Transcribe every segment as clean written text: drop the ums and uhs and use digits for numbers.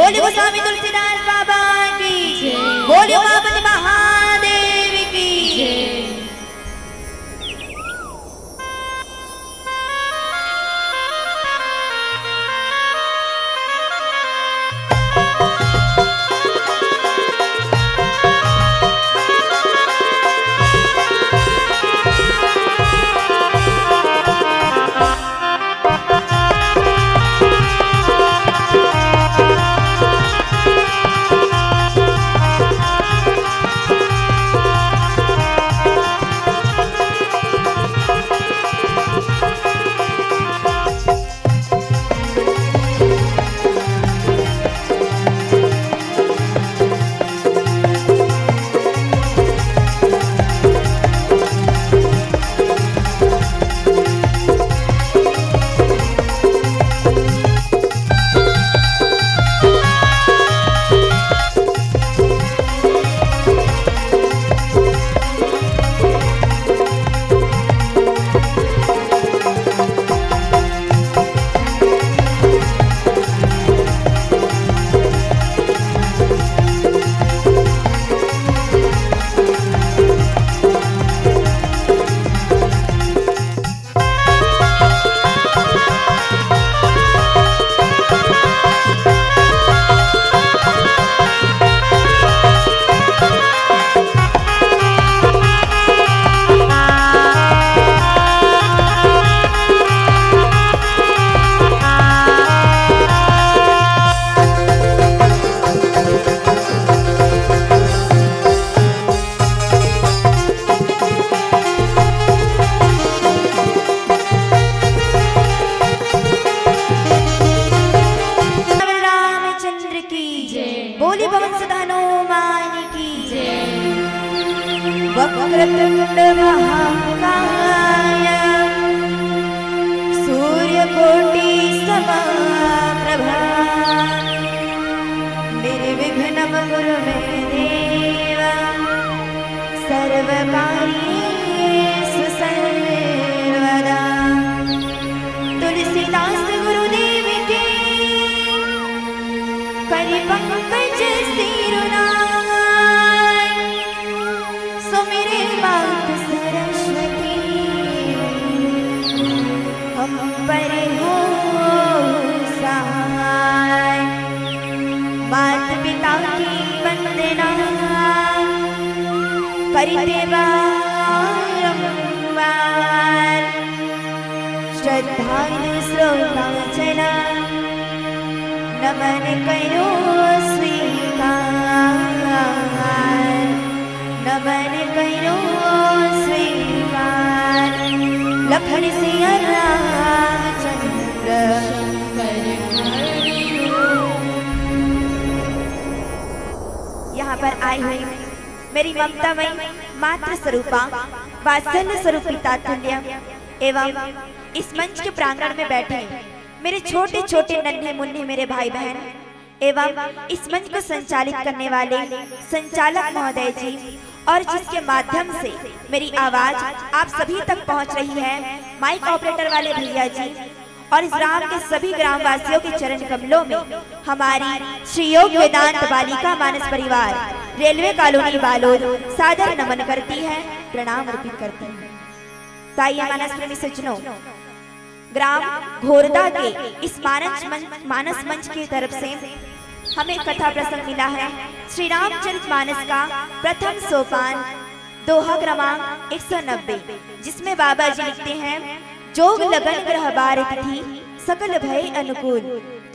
बोलिए गोस्वामी तुलसीदास बाबा की, बोलिए उमापति महादेव की। वक्रतुंड महाकाय सूर्यकोटि समप्रभा निर्विघ्नं कुरु मे देव सर्वकार्येषु सर्वदा। तुलसीदास गुरुदेव के करिपंकज सिरुना मेरे मात सरस्वती हम पर हो सहाय। मात पिता की वंदना करते बारंबार श्रद्धालु श्रोता जना नमन करो स्वीकार, नमन करो स्वीकार। लखन सिया रामचंद्र यहाँ पर आई हुई मेरी ममतामयी मातृ स्वरूपा वात्सल्य स्वरूप पिता तुल्य एवं इस मंच के प्रांगण में बैठे मेरे छोटे छोटे नन्हे मुन्ने मेरे भाई बहन एवं इस मंच को संचालित करने वाले संचालक महोदय जी और जिसके माध्यम से मेरी आवाज आप सभी तक पहुंच रही है, माइक ऑपरेटर वाले भैया जी और इस ग्राम के सभी ग्रामवासियों के चरण कमलों में हमारी श्री योग वेदांत बालिका मानस परिवार रेलवे कॉलोनी बालोद सादर नमन करती है, प्रणाम अर्पित करती है। ताइए मानस प्रेमी सज्जनों, ग्राम घोरदा के इस मानस मंच की तरफ से हमें कथा प्रसंग मिला है श्री रामचरित मानस का प्रथम सोपान दोहा क्रमांक 190, जिसमें बाबा जी लिखते हैं जोग लगन ग्रह बार तिथि सकल भय अनुकूल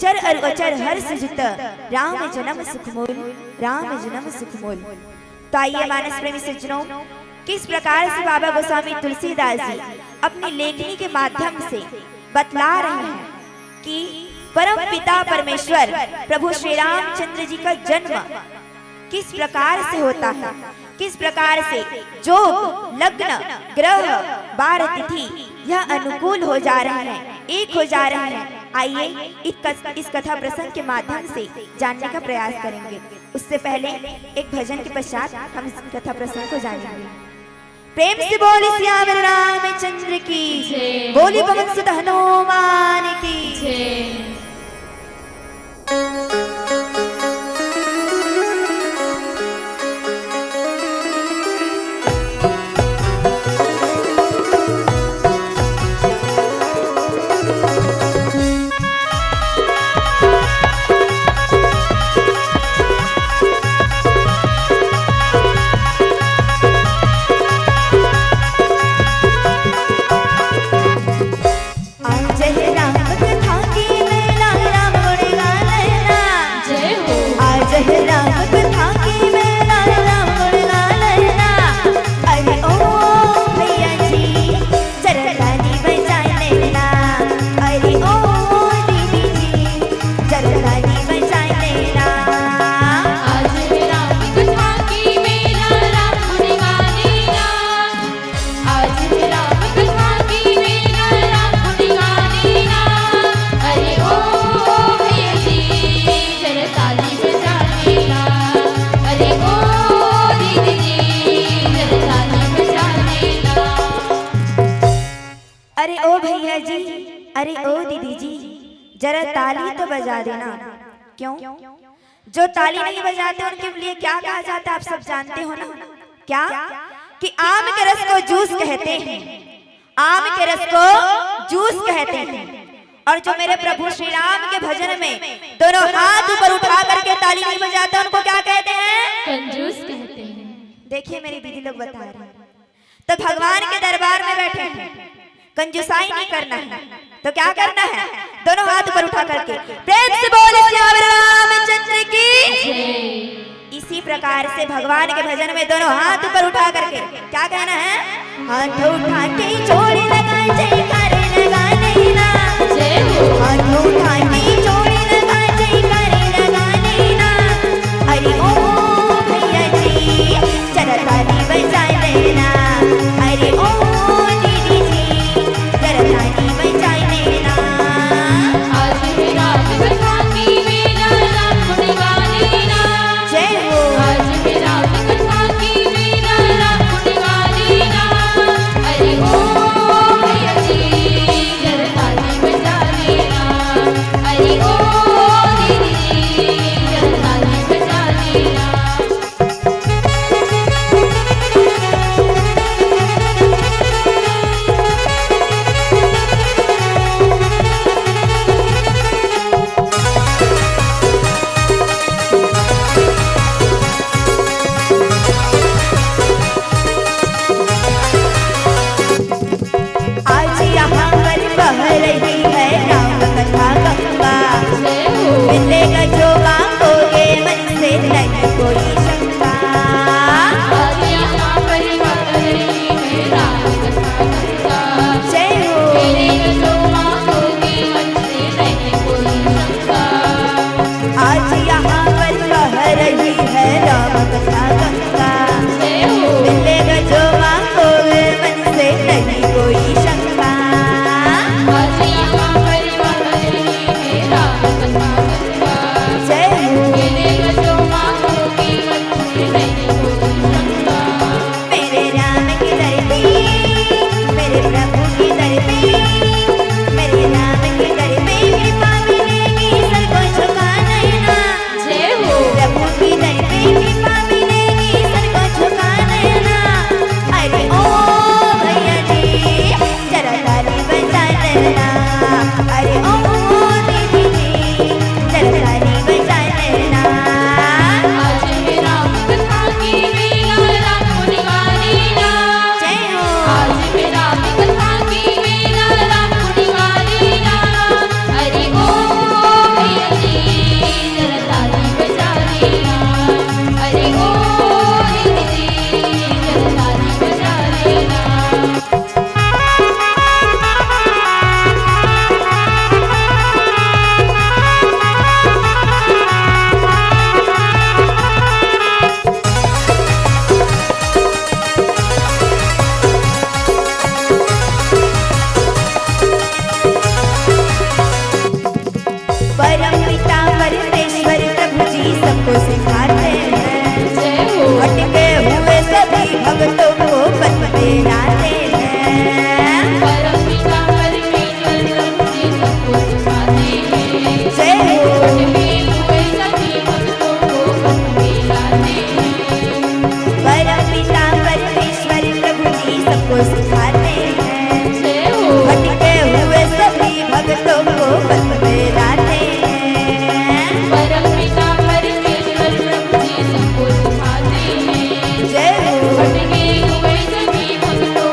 चर अचर हर्ष जित राम जन्म सुखमूल, राम जन्म सुखमूल। तो आइए मानस प्रेमी सज्जनों, किस प्रकार से बाबा गोस्वामी तुलसीदास जी अपनी लेखनी के माध्यम से बतला रहे हैं कि परम पिता परमेश्वर प्रभु श्री रामचंद्र जी का जन्म किस प्रकार से होता है, किस प्रकार से जोग लग्न ग्रह बार तिथि यह अनुकूल हो जा रहे हैं, एक हो जा रहे हैं। आइए इस कथा प्रसंग के माध्यम से जानने का प्रयास करेंगे। उससे पहले एक भजन के पश्चात हम इस कथा प्रसंग को जानेंगे। प्रेम से बोले श्याम रामचंद्र की, बोली पवन सुत हनुमान की। ताली तो बजा देना। क्यों? जो ताली नहीं बजाते उनके लिए क्या कहा जाता है आप सब जानते हो ना? क्या? कि आम के रस को जूस कहते हैं, आम के रस को जूस कहते हैं। और जो मेरे प्रभु श्री राम के भजन में दोनों हाथ ऊपर उठा करके ताली नहीं बजाते उनको क्या कहते हैं? कंजूस कहते हैं। देखिए मेरी दीदी लोग बता रहे हैं, तो भगवान के दरबार में बैठे हैं, कंजूसाई नहीं करना है तो क्या करना है? दोनों हाथ ऊपर उठा करके प्रेम से बोले श्याम रामचंद्र की। इसी प्रकार से भगवान के भजन में दोनों हाथ ऊपर उठा करके क्या कहना है? हाथ उठा के जोड़ी लगा जयकारे लगाने ना, हाथ उठा के जोड़ी लगा जयकारे लगाने ना। अरे ओ भैया जी जरा ताली बजा लेना, अरे ओ दीदी जी जरा ताली बजा लेना। आज मेरा कथा की मेरा राम गुण गाने ना, जय हो। आज मेरा कथा की मेरा राम गुण गाने ना। अरे ओ भैया जी जरा ताली बजा लेना, अरे ओ दीदी जी जरा ताली बजा लेना। आज यहाँ पर बह रही है राम कथा गंगा, मिलेगा जो मांगोगे मन से नहीं कोई शंका। आज यहाँ पर बह रही है राम कथा गंगा, जय हो। मेरे जो मांगोगे मन से नहीं कोई शंका। आज यहाँ पर बह रही है राम कथा गंगा, जय हो। मिलेगा जो मांगोगे मन से नहीं कोई शंका। आज यहाँ पर बह रही है राम कथा गंगा, जय हो। मेरे जो मांगोगे मन से नहीं कोई शंका। मेरे राम की दर पे, मेरे प्रभु की दर पे, मेरे राम की दर पे कृपा मिलेगी सर को झुका नैना। जय हो। प्रभु की दर पे कृपा मिलेगी सर को झुका नैना। अरे ओ भैया जी जरा ताली बजा लेना, अरे ओ दीदी जी जरा ताली बजा लेना। आज मेरा कथा की मेरा राम गुण गाने ना, जय हो। आज मेरा कथा की मेरा राम गुण गाने ना। अरे ओ भैया जी जरा ताली बजा लेना, अरे ओ दीदी जी जरा ताली बजा लेना। परम पिता परमेश्वर प्रभु जी सबको सिखाते हैं, जय हो। अटके हुए सभी भक्तों को पथ दिलाते हैं। परम पिता परमेश्वर प्रभु जी सबको सिखाते हैं, जय हो। अटके हुए सभी भक्तों को पथ दिलाते हैं। परम पिता परमेश्वर प्रभु जी सबको सिखाते हैं, जय हो। अटके हुए सभी भक्तों को पथ दिलाते हैं। परम पिता परमेश्वर प्रभु जी सबको सिखाते हैं, जय हो। अटके हुए सभी भक्तों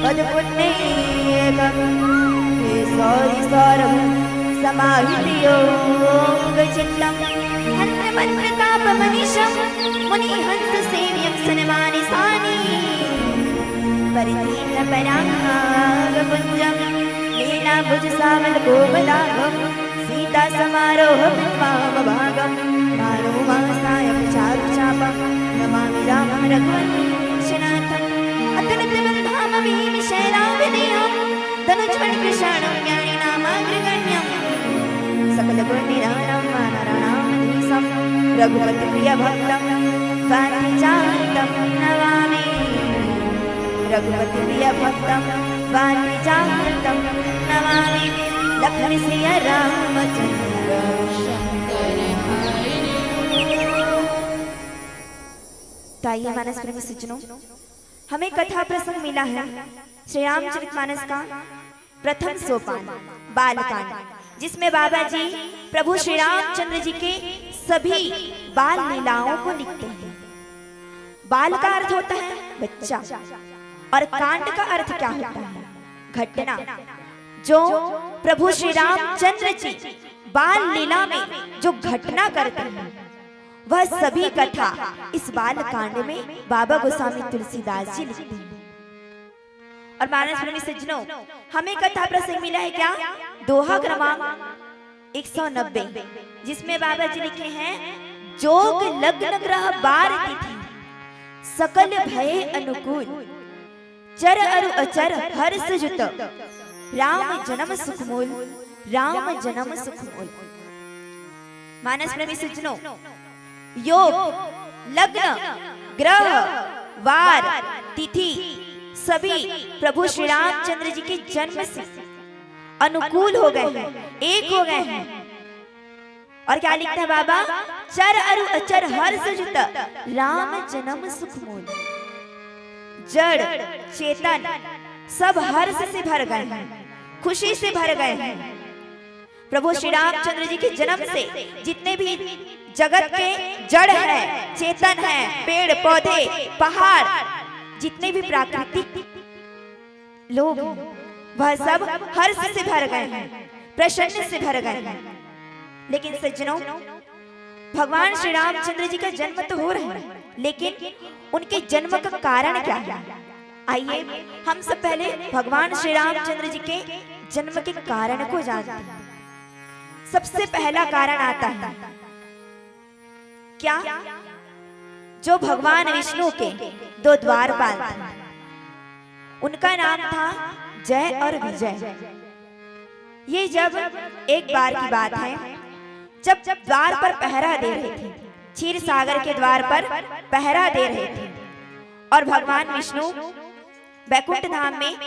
पदपुण्येकं केशौरिसौरभं समाहितयोगचित्तं हन्त्रमन्त्रतापमनिशं मुनिहंससेव्यं सन्मानिसानि परितीर्णपराङ्गपुञ्जं लीलाभुजसावलकोमलाभं सीतासमारोहविद्वामभागं मानवमासायं चारुचापं नमामि रामं रघुवंशनाथम् अतुलितबन्धामभीमशैलाविदेहं धनुज्वलकृशाणं ज्ञानिनामाग्रगण्यं सकलगुणनिधानं वानराणामधीशं रघुपतिप्रियभक्तं वाञ्छान्तं नमामि रघुपतिप्रियभक्तं वाञ्छान्तं नमामि लक्ष्मण सिया रामचंद्र ताइए मानस प्रेमी सज्जनों, हमें कथा प्रसंग मिला है श्री रामचरितमानस का प्रथम सोपान बालकांड, जिसमें बाबा जी प्रभु श्री रामचंद्र जी के सभी बाल लीलाओं को लिखते हैं। बाल का अर्थ होता है बच्चा और कांड का अर्थ क्या होता है? घटना। जो प्रभु श्री रामचंद्र जी बाल लीला में जो घटना करते हैं वह सभी कथा इस बाल कांड में बाबा गोस्वामी तुलसीदास जी लिखते हैं। और मानस प्रेमी सज्जनों, हमें कथा प्रसंग मिला है क्या? दोहा क्रमांक 190, जिसमें बाबा जी लिखे हैं जोग लग्न ग्रह बार तिथि सकल भय अनुकूल चर अरु अचर हर्ष जुत राम जन्म सुखमूल राम जन्म सुखमूल। मानस प्रेमी सज्जनों, योग लग्न ग्रह वार तिथि सभी प्रभु श्री रामचंद्र जी के जन्म से अनुकूल हो गए हैं, एक हो गए हैं। और क्या लिखता है बाबा? चर अरु अचर हर्ष जुत राम जन्म सुखमूल। जड़ चेतन सब हर्ष से भर गए हैं, खुशी से भर गए हैं। प्रभु श्री रामचंद्र जी के जन्म से जितने भी जगत के जड़ है, चेतन है, पेड़ पौधे पहाड़ जितने भी प्राकृतिक लोग वह सब हर्ष से भर गए हैं, प्रसन्न से भर गए हैं। लेकिन सज्जनों, भगवान श्री रामचंद्र जी का जन्म तो हो रहा है, लेकिन उनके जन्म का कारण क्या है? आइए हम सब पहले भगवान श्री रामचंद्र जी के जन्म के कारण को जानते हैं। सबसे पहला कारण आता है क्या? जो भगवान विष्णु के दो द्वारपाल थे, उनका नाम था जय और विजय। ये जब एक बार की बात है, जब द्वार पर पहरा दे रहे थे, क्षीर सागर के द्वार पर पहरा दे रहे थे, और भगवान विष्णु बैकुंठ धाम में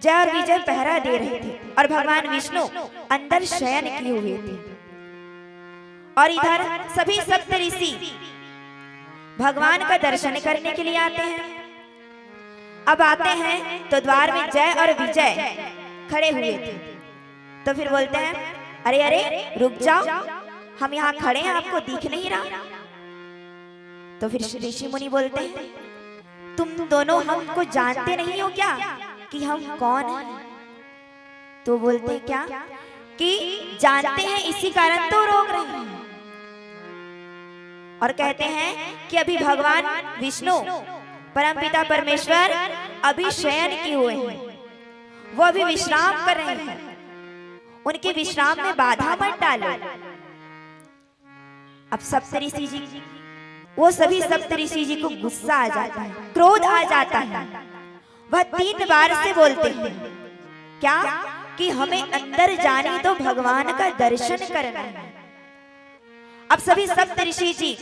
जय और विजय पहरा दे रहे थे, और भगवान विष्णु अंदर शयन किए हुए थे, और इधर सभी सप्त ऋषि भगवान का दर्शन करने के लिए आते हैं। अब आते हैं तो द्वार में जय और विजय खड़े हुए थे। तो फिर बोलते हैं, अरे अरे रुक जाओ, हम यहाँ खड़े हैं, आपको दिख नहीं रहा? तो फिर ऋषि मुनि बोलते हैं, तुम दोनों हमको जानते नहीं हो क्या कि हम कौन हैं? तो बोलते क्या कि जानते हैं, इसी कारण तो रोक रहे हैं। और कहते हैं कि अभी भगवान विष्णु परमपिता परमेश्वर अभी शयन किए हुए हैं, वो अभी विश्राम कर रहे हैं, उनके विश्राम में बाधा मत डालो। अब सप्तऋषि जी, वो सभी सप्तऋषि जी को गुस्सा आ जाता है, क्रोध आ जाता है। वह 3 बार से बोलते हैं क्या कि हमें अंदर जाने तो भगवान का दर्शन करना है। अब सभी सप्तऋषि जी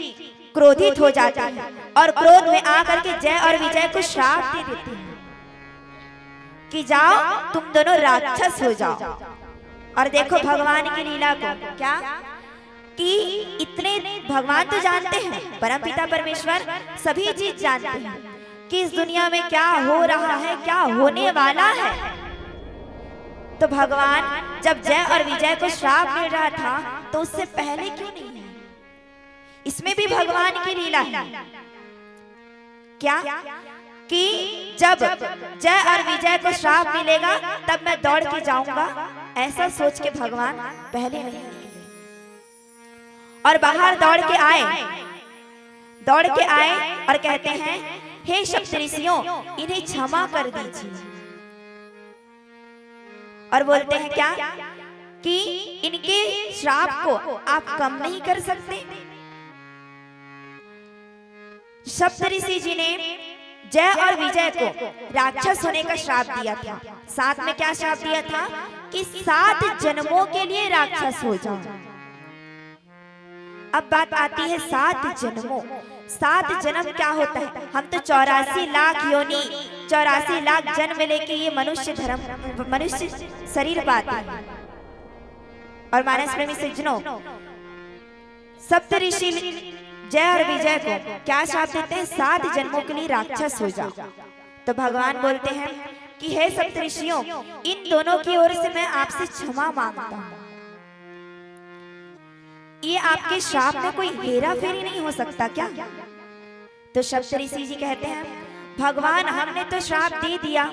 क्रोधित हो जाते हैं और क्रोध में आकर के जय और विजय को श्राप दे देते हैं कि जाओ तुम दोनों राक्षस हो जाओ। और देखो भगवान की लीला को, क्या कि इतने भगवान तो जानते हैं, परमपिता परमेश्वर सभी चीज जानते हैं कि इस दुनिया में क्या हो रहा है, क्या होने वाला है। तो भगवान जब जय और विजय को श्राप मिल रहा था तो उससे पहले क्यों नहीं है? इसमें भी भगवान की लीला है। क्या कि जब जय और विजय को श्राप मिलेगा तब मैं दौड़ के जाऊंगा। ऐसा सोच के भगवान पहले नहीं निकले और बाहर दौड़ के आए और कहते हैं, हे सप्तऋषियों, इन्हें क्षमा कर दीजिए। और बोलते हैं क्या कि इनके श्राप को आप कम नहीं कर सकते। सप्तऋषि जी ने जय और विजय को राक्षस होने का श्राप दिया था। साथ में क्या श्राप दिया था कि 7 जन्मों के लिए राक्षस हो जाओ। अब बात आती है 7 जन्मों। 7 जन्म क्या होता है? हम तो 84 लाख योनि 84 लाख जन्म लेके ये मनुष्य शरीर पाते हैं। और मानस प्रेमी सज्जनों, सप्तऋषि जय और विजय को क्या श्राप देते हैं? 7 जन्मों के लिए राक्षस हो जाओ। तो भगवान बोलते हैं कि हे सप्तऋषियों, इन दोनों की ओर से मैं आपसे क्षमा मांगता हूं। ये आपके श्राप में कोई हेरा फेरी नहीं हो सकता क्या? तो सप्तऋषि जी कहते हैं, भगवान हमने तो श्राप दे दिया,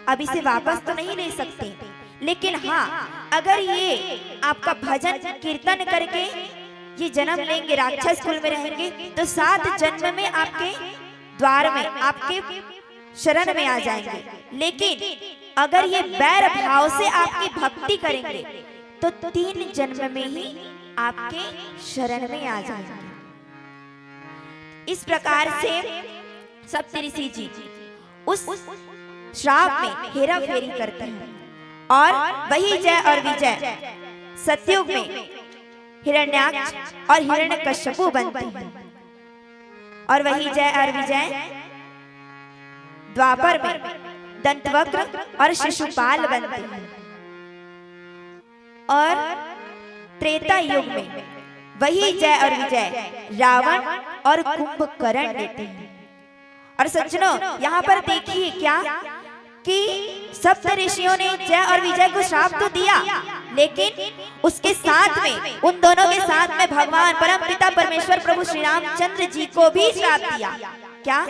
अब इसे वापस तो नहीं ले सकते, लेकिन हाँ, अगर ये आपका भजन कीर्तन करके ये जन्म लेंगे, राक्षस कुल में रहेंगे, तो 7 जन्म में आपके द्वार में, आपके शरण में आ जाएंगे। लेकिन अगर ये बैर भाव से आपकी भक्ति करेंगे तो 3 जन्म में ही आपके शरण में आ जाएंगे। इस प्रकार से सप्तऋषि जी उस श्राप में हेरा फेरी करते हैं और वही जय और विजय सतयुग में हिरण्याक्ष और हिरण्यकश्यपु बनते हैं और वही जय और विजय द्वापर में दंतवक्र और शिशुपाल बनते हैं और त्रेता युग में वही जय और विजय रावण और कुंभकर्ण लेते हैं। और सज्जनों, यहाँ पर देखिए क्या कि सप्तऋषियों ने जय और विजय को श्राप तो दिया, लेकिन उसके साथ में, उन दोनों के साथ में भगवान परम पिता परमेश्वर प्रभु श्री रामचंद्र जी को भी श्राप दिया। क्या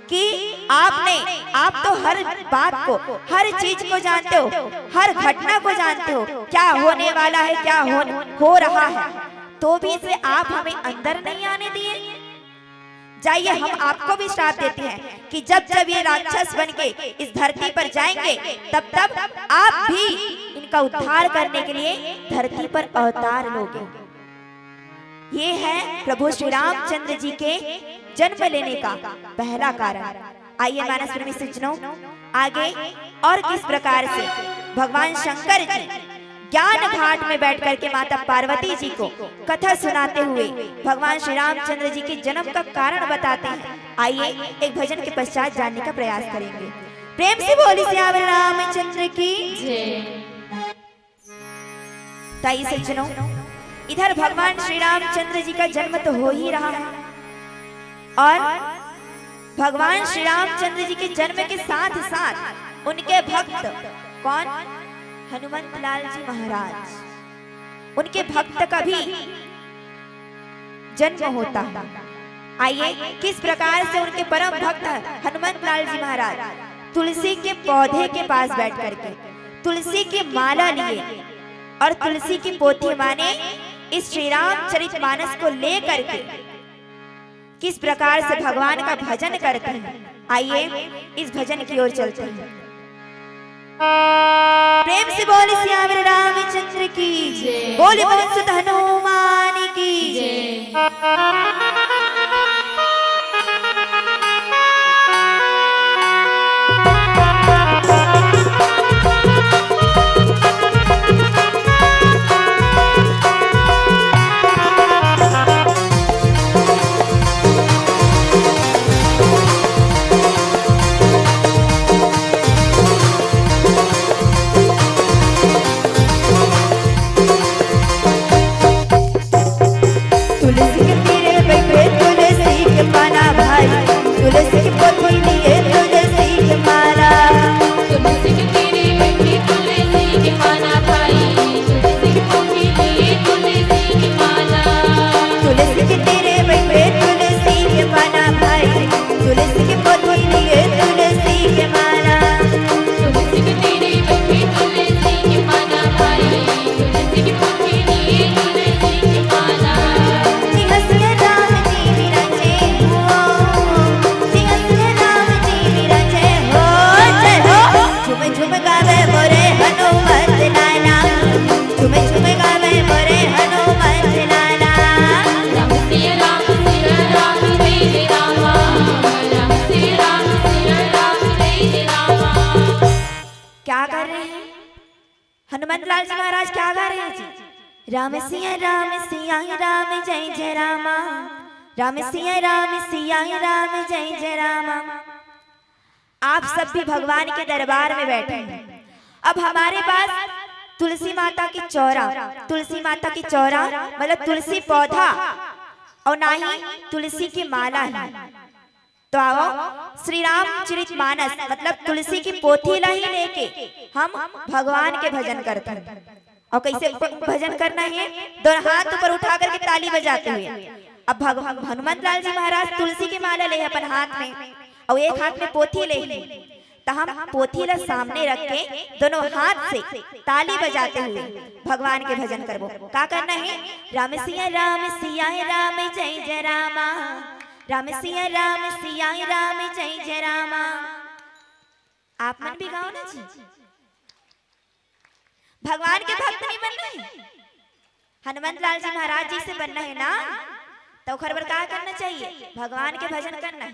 कि आप तो हर बात को, हर चीज को जानते हो, हर घटना को जानते हो, क्या होने वाला है, क्या हो रहा है, तो भी इसे आप हमें अंदर नहीं आने दिए। जाइए, हम आपको भी श्राप देते हैं कि जब जब ये राक्षस बनके इस धरती पर जाएंगे, तब तब आप भी इनका उद्धार करने के लिए धरती पर अवतार लोगे। ये है प्रभु श्री रामचंद्र जी के जन्म लेने का पहला कारण। आइए मानस प्रेमी सज्जनों, आगे और किस प्रकार से भगवान शंकर जी ज्ञान घाट में बैठ करके माता पार्वती जी को कथा सुनाते हुए भगवान श्री रामचंद्र जी के जन्म का कारण बताते हैं। आइए एक भजन के पश्चात जानने का प्रयास करेंगे। प्रेम से बोली सियावर रामचंद्र की जय। ताई सज्जनों, इधर भगवान श्री रामचंद्र जी का जन्म तो हो ही रहा है और भगवान श्री रामचंद्र जी के जन्म के साथ साथ उनके भक्त कौन? हनुमंत लाल जी महाराज, उनके भक्त का भी जन्म होता है। आइए किस प्रकार से उनके परम भक्त हनुमंत लाल जी महाराज तुलसी के पौधे के पास बैठ करके तुलसी की माला लिए और तुलसी की पोथी माने इस श्री रामचरितमानस को लेकर के किस प्रकार से भगवान का भजन करते हैं। आइए इस भजन की ओर चलते हैं। प्रेम से बोले सियावर रामचंद्र की जय, बोले पवन सुत हनुमान की जय। तुलसी के तीरे पे हनुमंत लाल जी महाराज क्या गा रहे हैं जी? राम सिया राम जय जय रामा, राम सिया राम जय जय रामा। आप सब भी भगवान के दरबार में बैठे हैं। अब हमारे पास तुलसी माता की चौरा, तुलसी माता की चौरा मतलब तुलसी पौधा और ना ही तुलसी की माला है। तो आओ श्री रामचरित मानस मतलब तुलसी की पोथी ही लेके हम भगवान के भजन करते हैं। और कैसे भजन करना है? दोनों हाथ ऊपर उठा करके ताली बजाते हुए। अब हनुमंत लाल जी महाराज तुलसी की माला ले अपन हाथ में और एक हाथ में पोथी ले, तो हम पोथी ला सामने रख के दोनों हाथ से ताली बजाते हुए भगवान के भजन करबो। क्या करना है? राम सिया राम जय जय रामा, राम सिया राम जय जय रामा। आप मन भी गाओ ना जी। भगवान के भक्त नहीं बनना है, हनुमंत लाल जी महाराज जी से बनना है ना, तो खरबर क्या करना चाहिए? भगवान के भजन करना है।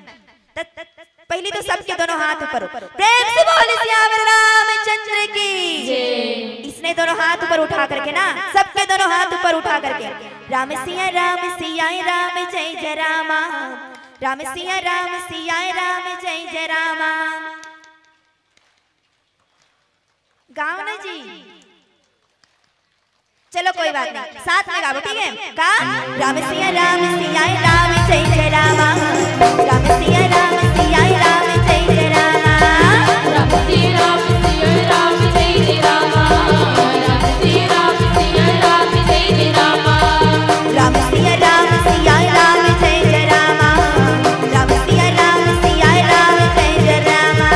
पहले तो सबके दोनों हाथ ऊपर, प्रेम से बोले सियावर रामचंद्र की। इसने दोनों हाथ ऊपर उठा करके ना, सबके दोनों हाथ ऊपर उठा करके राम सिया राम जय जय रामा, राम सिया राम जय जय रामा। गाओ ना जी। चलो कोई बात नहीं, साथ में गाओ, ठीक है? का राम सिया राम जय जय रामा, राम सिया राम जय जय रामा, राम सिया राम जय जय रामा, राम सिया राम जय जय रामा, राम सिया राम जय जय रामा, राम सिया राम जय जय रामा, राम सिया राम जय जय रामा, राम सिया राम जय जय रामा।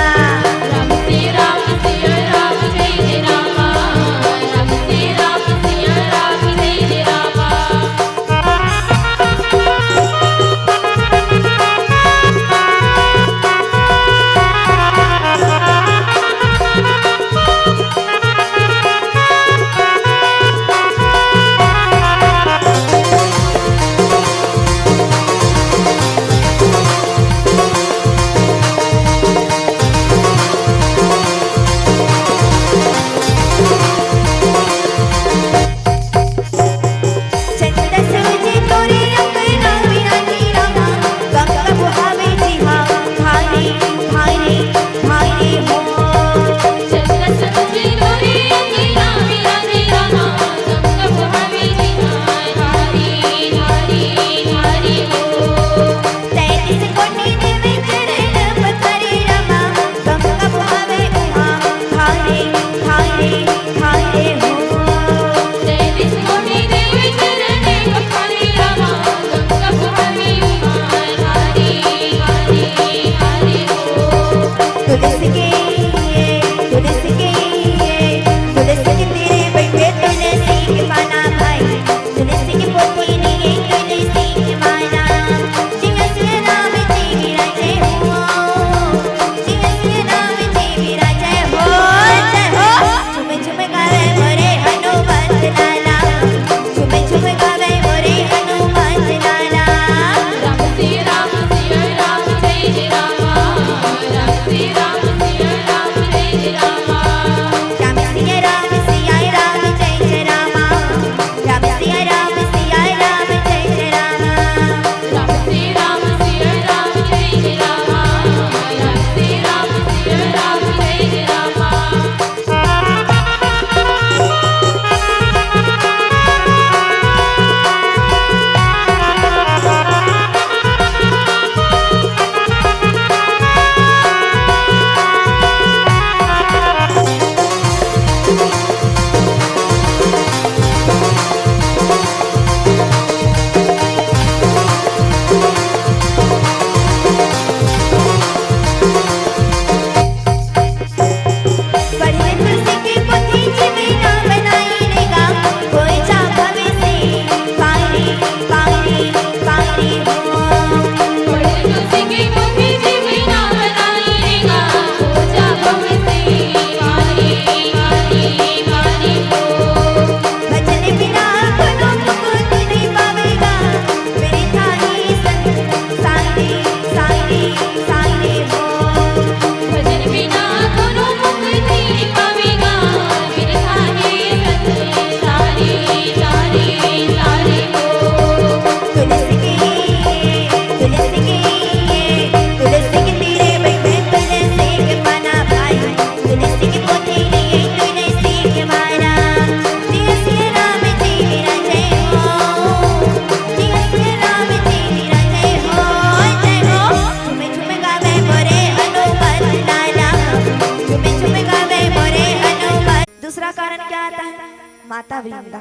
माता वृंदा।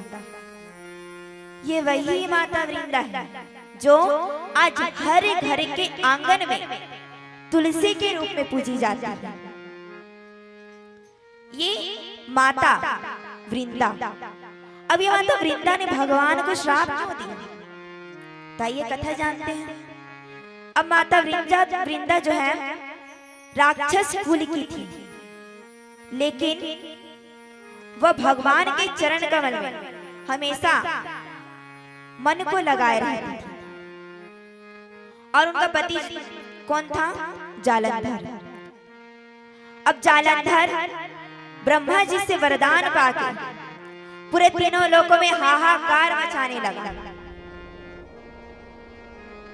ये वही माता वृंदा है जो आज हर घर के आंगन में तुलसी के रूप में पूजी जाती है। ये माता वृंदा। अब ये माता वृंदा ने भगवान को श्राप क्यों दिया? ताइए कथा जानते हैं। अब माता वृंदा जो है राक्षस कुल की थी, लेकिन वह भगवान के चरण कमल में हमेशा मन को लगाए रहती थी। और उनका पति कौन था? जालंधर। अब जालंधर ब्रह्मा जी से वरदान पाके पूरे तीनों लोकों में हाहाकार मचाने लगा।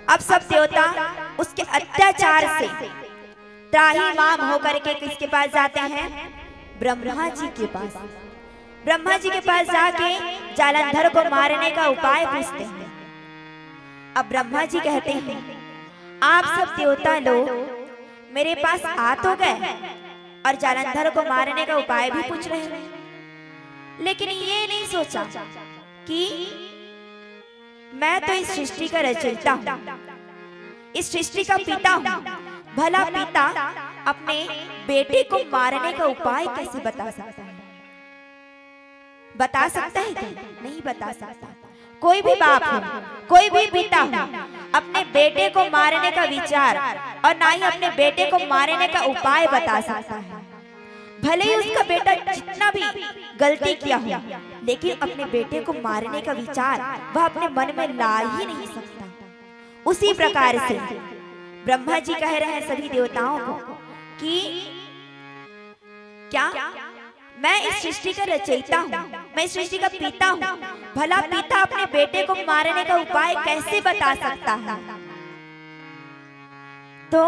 अब सब देवता उसके अत्याचार से त्राहिमाम होकर के किसके पास जाते हैं? ब्रह्मा जी के पास। ब्रह्मा जी के पास जाके जालंधर को मारने का उपाय पूछते हैं। अब ब्रह्मा जी कहते हैं, आप सब देवता लोग मेरे पास आ तो गए और जालंधर को मारने का उपाय भी पूछ रहे हैं, लेकिन ये नहीं सोचा कि मैं तो इस सृष्टि का रचयिता हूँ, इस सृष्टि का पिता हूँ। भला पिता अपने बेटे को मारने का उपाय कैसे बता सकता है? बता सकता है क्या? नहीं बता सकता। कोई भी बाप हो, कोई भी पिता हो, अपने बेटे को मारने का विचार और ना ही अपने बेटे को मारने का उपाय बता सकता है। भले ही उसका बेटा जितना भी गलती किया हो, लेकिन अपने बेटे को मारने का विचार वह अपने मन में ला ही नहीं सकता। उसी प्रकार से ब्रह्मा जी कह रहे हैं सभी देवताओं को कि क्या मैं इस सृष्टि का रचयिता हूँ, मैं इस सृष्टि का पिता हूँ। भला पिता अपने बेटे को मारने का उपाय कैसे बता सकता है? तो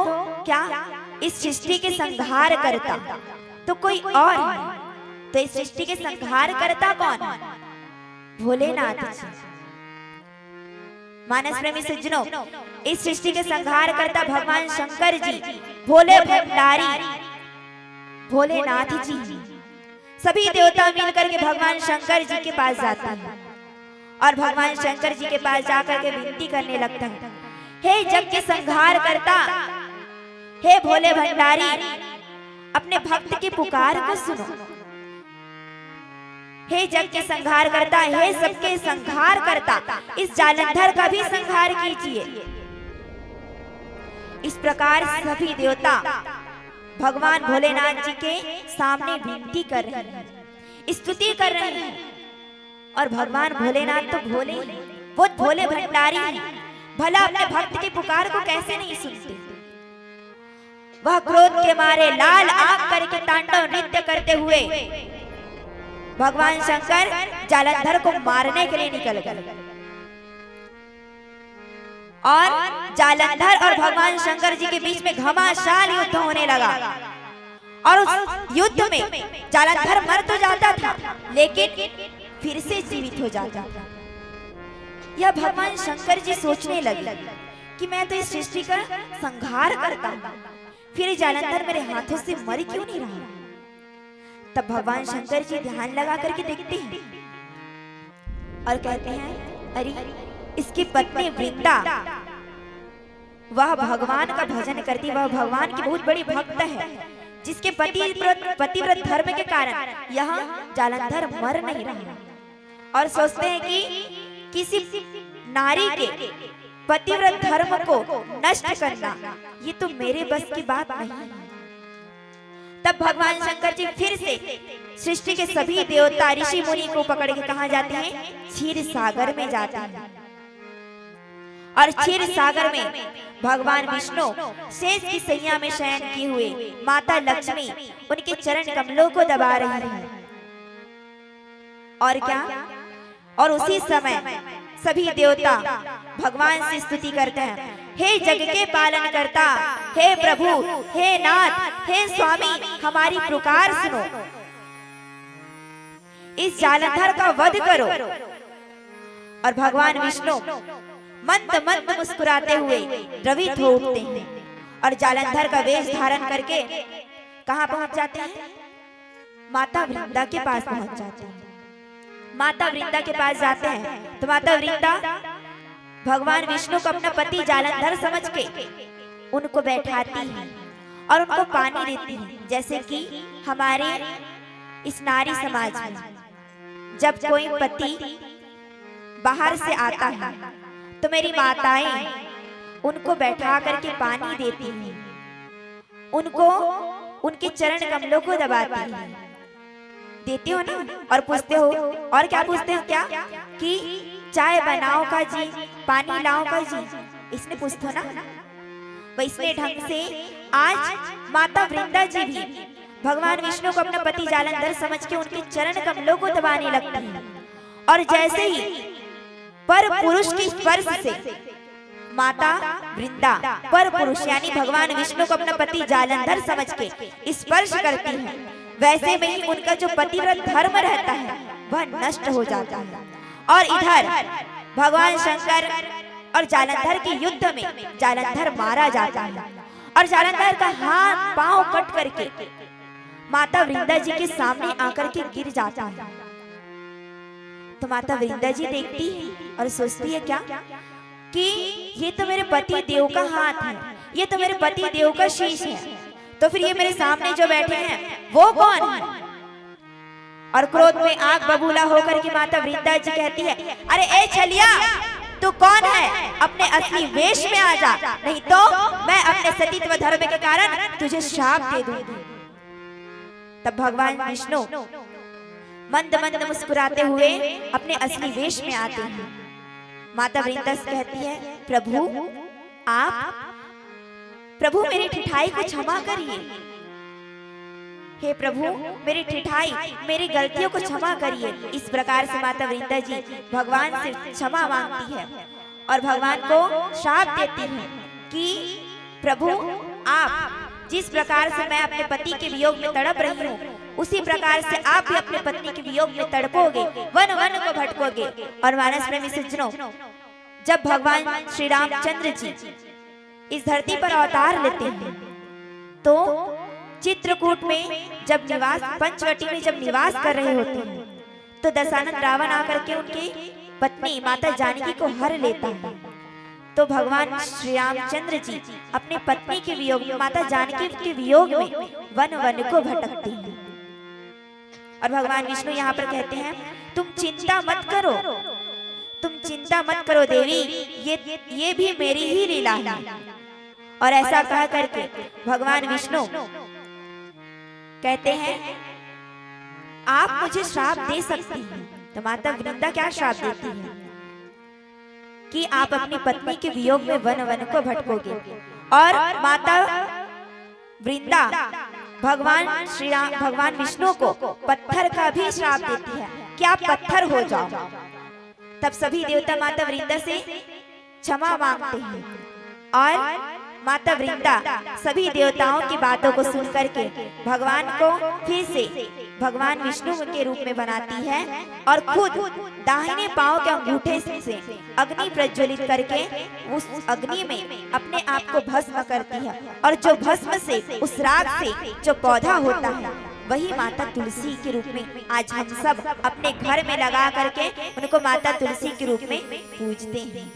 क्या इस सृष्टि के संहार करता तो कोई और है? तो इस सृष्टि के संहार करता कौन है? भोलेनाथ जी। मानस प्रेमी सज्जनों, इस सृष्टि के संहार करता भगवान शंकर जी, भोले भंडारी भोलेनाथ जी। सभी देवता मिलकर के भगवान शंकर जी के पास जाते हैं और भगवान शंकर जी के पास जाकर के विनती करने लगता है, हे जग के संहार करता, हे भोले भंडारी, अपने भक्त की पुकार को सुनो। हे जग के संहार करता, हे सबके संहार करता, इस जालंधर का भी संहार कीजिए। इस प्रकार सभी देवता भगवान भोलेनाथ जी के सामने विनती कर रहे हैं, स्तुति कर रहे हैं। और भगवान भोलेनाथ तो भोले, वो भोले भंडारी हैं, भला अपने भक्त की पुकार को कैसे नहीं सुनते? वह क्रोध के मारे लाल आंख करके तांडव नृत्य करते हुए भगवान शंकर जालंधर को मारने के लिए निकल गए। और जालंधर और भगवान शंकर जी के बीच में घमासान युद्ध होने लगा। और उस युद्ध में जालंधर मर तो जाता था, लेकिन फिर से जीवित हो जाता था। यह भगवान शंकर जी सोचने लगे कि मैं तो इस सृष्टि का संहार करता हूँ, फिर जालंधर मेरे हाथों से मर क्यों नहीं रहा? तब भगवान शंकर जी ध्यान लगा करके देखते हैं और कहते हैं, अरे इसकी पत्नी वृंदा, वह भगवान का भजन करती, वह भगवान की बहुत बड़ी भक्त है, जिसके पतिव्रत धर्म के कारण यह जालंधर मर नहीं रहा। और सोचते हैं कि किसी नारी के पतिव्रत धर्म को नष्ट करना ये तो मेरे बस की बात नहीं है। तब भगवान शंकर जी फिर से सृष्टि के सभी देवता ऋषि मुनि को पकड़ के कहाँ जाते हैं? क्षीर सागर में जाते हैं। और क्षीर सागर में भगवान विष्णु शेष की सैया में शयन किए हुए माता लक्ष्मी उनके चरण कमलों को दबा रही है। और क्या? और उसी समय सभी देवता भगवान से स्तुति करते हैं, हे जग के पालन करता, हे प्रभु, हे नाथ, हे स्वामी, हमारी पुकार सुनो, इस जालंधर का वध करो। और भगवान विष्णु मंद मंद मुस्कुराते हुए द्रवित हो उठते हैं और जालंधर का वेश धारण करके कहाँ पहुंच जाते हैं? माता वृंदा के पास पहुंच जाते हैं। माता वृंदा के पास जाते हैं तो माता वृंदा भगवान विष्णु को अपना पति जालंधर समझ के उनको बैठाती है और उनको पानी देती है। जैसे कि हमारे इस नारी समाज में जब कोई पति बाहर से आता है तो मेरी माताएं उनको बैठा करके पानी देती हैं, उनको उनके चरण कमलों को दबाती हैं। देते हो ना? और पूछते हो, और क्या पूछते हो? क्या कि चाय बनाओ का जी, पानी लाओ का जी, इसने पूछते हो ना? वैसने ढंग से आज माता वृंदा जी भी भगवान विष्णु को अपना पति जालंधर समझ के उनके चरण कमलों को दबाने लगती हैं। और जैसे ही पर पुरुष के स्पर्श से माता वृंदा पर पुरुष यानी भगवान विष्णु को अपना पति जालंधर समझ के स्पर्श करती है, वैसे में ही उनका जो पतिव्रत धर्म रहता है वह नष्ट हो जाता है। और इधर भगवान शंकर और जालंधर के युद्ध में जालंधर मारा जाता है और जालंधर का हाथ पांव कट करके माता वृंदा जी के सामने आकर के गिर जाता है। तो माता वृंदा जी देखती है और सोचती है क्या कि ये तो मेरे पति देव का हाथ है, ये तो मेरे पति देव का शीश है, तो फिर ये मेरे सामने जो बैठे हैं वो कौन है? और क्रोध में आग बबूला होकर के माता वृंदा जी कहती है, अरे ए छलिया, तू कौन है? अपने असली वेश में आ जा, नहीं तो मैं अपने सतीत्व धर्म के कारण तुझे शाप दे दूंगी। तब भगवान विष्णु मंद मंद मुस्कुराते हुए अपने असली वेश में आते हैं। माता वृंदा से कहती है, प्रभु मेरी ठिठाई को क्षमा करिए, हे प्रभु मेरी ठिठाई, मेरी गलतियों को क्षमा करिए। इस प्रकार से माता वृंदा जी भगवान से क्षमा मांगती है और भगवान को शाप देती है कि प्रभु आप जिस प्रकार से मैं अपने पति के वियोग में तड़प रही हूँ, उसी प्रकार से आप भी अपने पत्नी के वियोग में तड़पोगे, वन वन को भटकोगे। और मानस प्रेमी सज्जनों, जब भगवान श्री रामचंद्र जी इस धरती पर अवतार लेते हैं तो चित्रकूट में जब निवास, पंचवटी में जब निवास कर रहे होते हैं तो दशानन रावण आकर के उनकी पत्नी माता जानकी को हर लेता है। तो भगवान श्री रामचंद्र जी अपने पत्नी के वियोग में, माता जानकी के वियोग में वन वन को भटकते हैं। और भगवान विष्णु यहाँ पर कहते हैं, तुम चिंता मत करो, तुम चिंता मत करो देवी, ये भी मेरी ही लीला है। और ऐसा कह करके भगवान विष्णु कहते हैं, आप मुझे श्राप दे सकती हैं। तो माता वृंदा क्या श्राप देती है कि आप अपनी पत्नी के वियोग में वन वन को भटकोगे। और माता वृंदा भगवान विष्णु को पत्थर का भी श्राप देती है कि आप पत्थर हो जाओ। तब सभी देवता माता वृंदा से क्षमा मांगते हैं और माता वृंदा सभी देवताओं की बातों को सुन करके भगवान को फिर से भगवान विष्णु के रूप में बनाती है और खुद दाहिने पांव के अंगूठे से अग्नि प्रज्वलित करके उस अग्नि में अपने आप को भस्म करती है। और जो भस्म से, उस राख से जो पौधा होता है, वही माता तुलसी के रूप में आज हम सब अपने घर में लगा करके उनको माता तुलसी के रूप में पूजते हैं।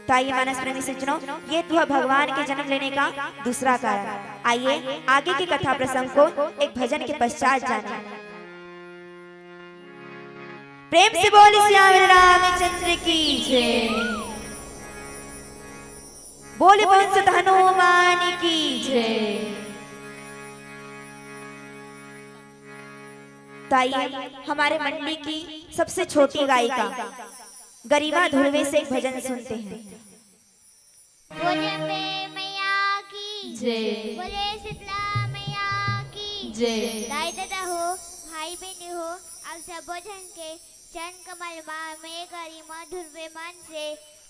तो आइए मानस प्रेमी सज्जनों, ये तो भगवान के जन्म लेने का दूसरा कारण। आइए आगे की कथा प्रसंग को एक भजन के पश्चात जाने। प्रेम से बोल श्याम रामचंद्र की जय, बोल वंश हनुमान की जय। तो आइए हमारे मंडली की सबसे छोटी गायिका गरिमा धुर्वे से एक भजन सुनते हैं। बोले मैया की जय, बोले शीतला मैया की जय। दाई दादा हो, भाई बहन हो, आप सब जन के चरण कमल में गरिमा धुर्वे मन से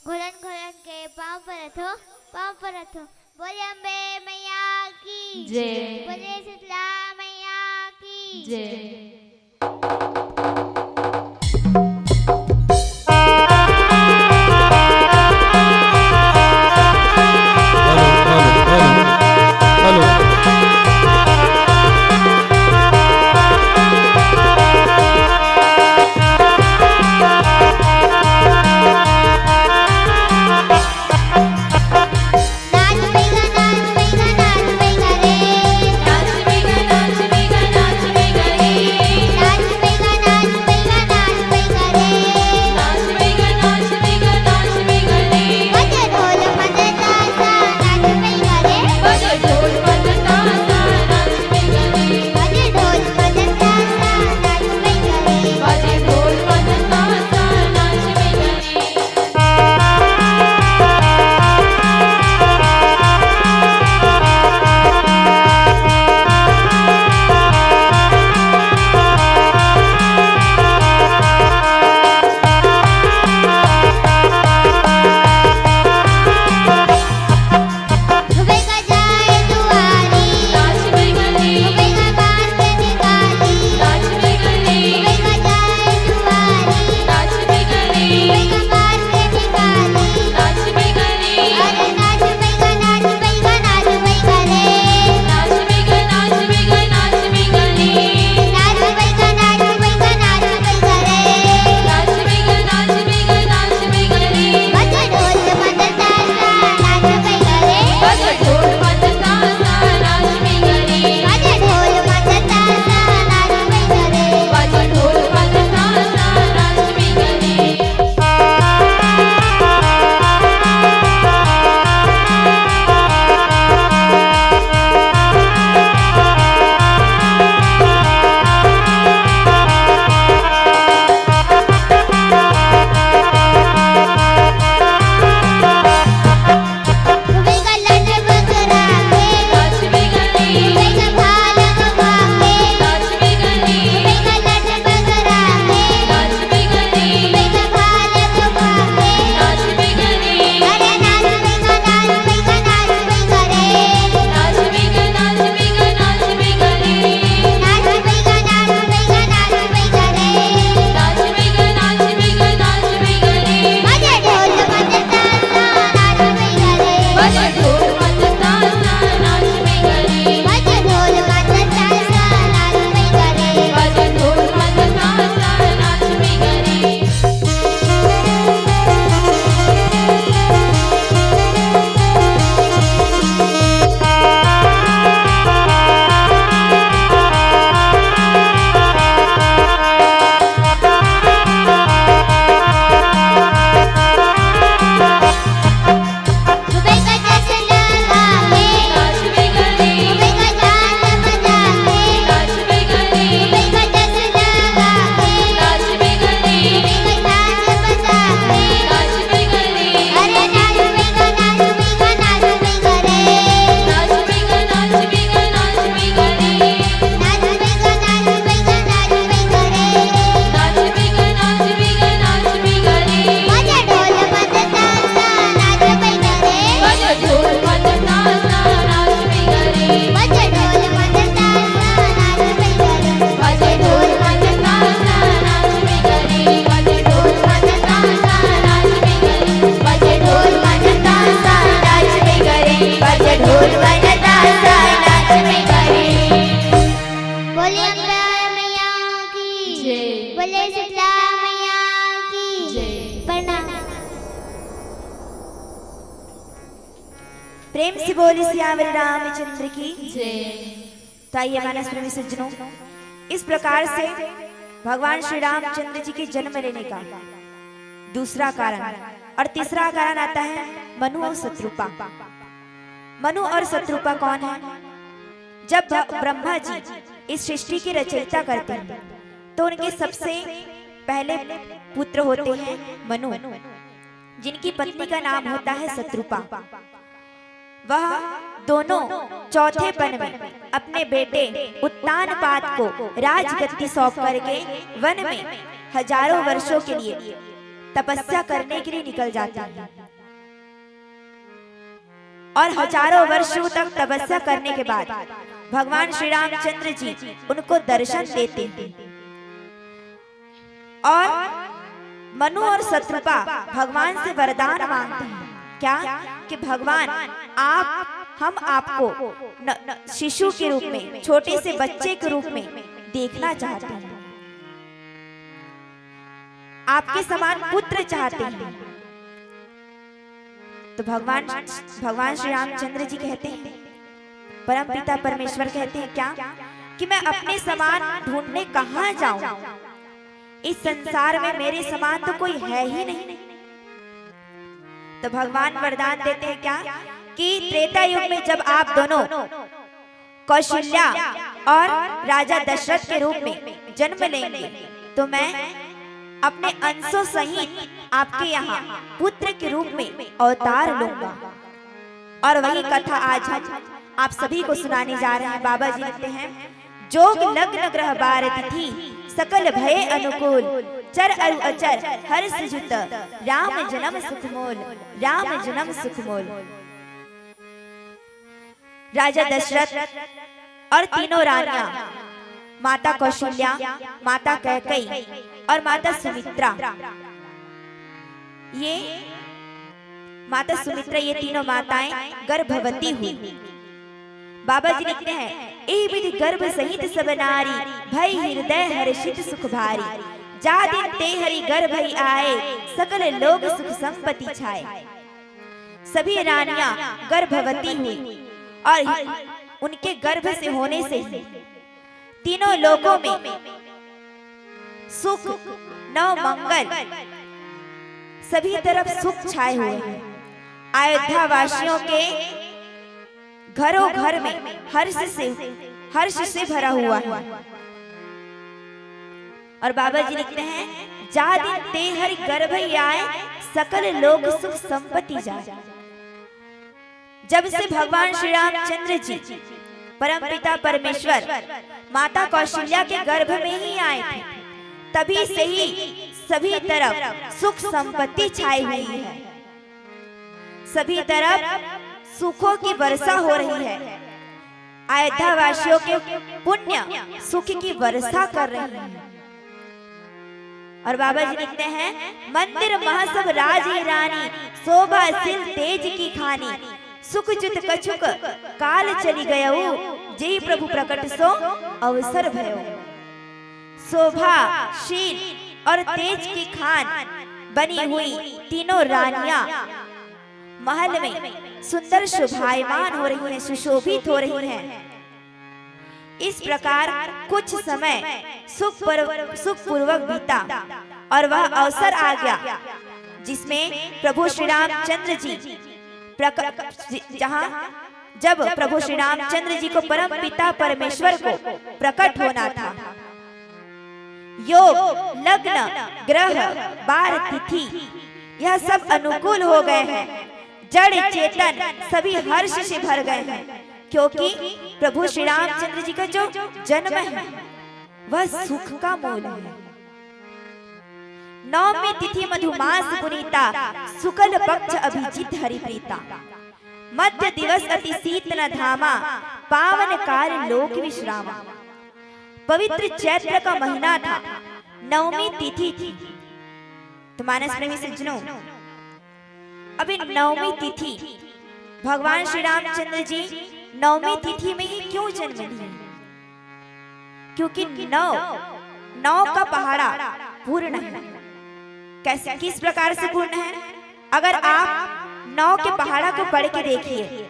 घुलन घुलन के पाँव पर रखो। बोले अम्बे मैया की जय, बोले शीतला मैया की जय। प्रेम से बोले सियावर रामचंद्र की। जय। तो आइए मानस प्रेमी सज्जनों, इस प्रकार से भगवान श्री रामचंद्र जी के जन्म लेने का दूसरा कारण और तीसरा कारण आता है मनु और शत्रुपा। मनु और शत्रुपा कौन है? जब ब्रह्मा जी इस सृष्टि की रचयिता करते हैं तो उनके सबसे पहले पुत्र होते हैं मनु, जिनकी पत्नी का नाम होता है शत्रुपा। वह दोनों चौथे पन में अपने बेटे उत्तानपाद को राजगद्दी सौंप करके वन में हजारों वर्षों के लिए तपस्या करने के लिए निकल जाते हैं और हजारों वर्षों तक तपस्या करने के बाद भगवान श्री रामचंद्र जी उनको दर्शन देते हैं। और मनु और शत्रुपा भगवान से वरदान मांगते हैं, क्या कि भगवान हम आपको शिशु के रूप में, छोटे से बच्चे के रूप में देखना चाहते हैं, आपके समान पुत्र चाहते हैं। तो भगवान श्री रामचंद्र जी कहते हैं, परम पिता परमेश्वर कहते हैं क्या कि मैं अपने समान ढूंढने कहां जाऊं? इस संसार में मेरे समान तो कोई है ही नहीं। तो भगवान वरदान देते हैं क्या कि त्रेता युग में जब आप दोनों कौशल्या और राजा दशरथ के रूप में जन्म लेंगे तो मैं अपने अंशों सहित आपके यहाँ पुत्र के रूप में अवतार लूंगा। और वही कथा आज हम आप सभी को सुनाने जा रहे हैं। बाबा जी लिखते हैं, जोग लग्न ग्रह बार तिथि सकल भय अनुकूल, चर अरु अचर हर्ष जुत राम जन्म सुखमोल, राम जन्म सुखमोल। राजा दशरथ और तीनों रानियां, माता कौशल्या, माता कैकेयी और माता सुमित्रा, ये तीनों माताएं गर्भवती हुई। बाबा जी लिखते हैं, ए विधि गर्भ सहित सब नारी, भय हृदय हर्षित सुख भारी, जा दिन ते हरि गर्भ ही आए, सकल लोग सुख संपत्ति छाए। सभी रानियां गर्भवती हुई और उनके गर्भ से होने से ही तीनों लोकों में सुख, नव मंगल, सभी तरफ सुख छाए हुए हैं। अयोध्या वासियों के घरों घर में हर्ष से भरा हुआ है। और बाबा जी लिखते हैं, जा दिन ते हरि गर्भ ही आए, सकल लोग सुख संपत्ति जाए। जब से भगवान श्री रामचंद्र जी परम पिता परमेश्वर माता कौशल्या के गर्भ में ही आए थे, तभी से ही सभी तरफ सुख संपत्ति छाई हुई है। सभी तरफ सुखों की वर्षा हो रही है। अयोध्या वासियों के पुण्य सुख की वर्षा कर रही है। और बाबा जी लिखते हैं, मंदिर महसब राज रानी, शोभा सिल तेज की खानी, सुख जुत कछुक काल चली गयऊ, जय प्रभु प्रकट सो अवसर भयो। शोभा शील और तेज की खान बनी हुई तीनों रानियां महल में सुंदर शोभायमान हो रही हैं, सुशोभित हो रही हैं। इस प्रकार कुछ समय सुखपूर्वक बीता और वह अवसर आ गया जिसमें प्रभु श्री रामचंद्र जी जब प्रभु श्री रामचंद्र जी को परम पिता परमेश्वर को प्रकट होना था। योग, लग्न, ग्रह, बार, तिथि यह सब अनुकूल हो गए हैं। जड़ चेतन सभी हर्ष से भर गए हैं, क्योंकि प्रभु श्री रामचंद्र जी का जो जन्म है वह सुख का मूल है। नवमी तिथि मधुमास पुनीता, शुक्ल पक्ष अभिजीत हरिप्रीता, मध्य दिवस अति शीतन धामा, पावन कार्य लोक विश्रामा। पवित्र चैत्र का महीना था, नवमी तिथि थी। तो मानस प्रेमी सज्जनों, अभी नवमी तिथि भगवान श्री रामचंद्र जी नवमी तिथि में ही क्यों जन्म लिए? क्योंकि नौ का पहाड़ा पूर्ण है। कैसे, किस प्रकार से पूर्ण है? अगर आप 9 के पहाड़ा को पढ़ के देखिए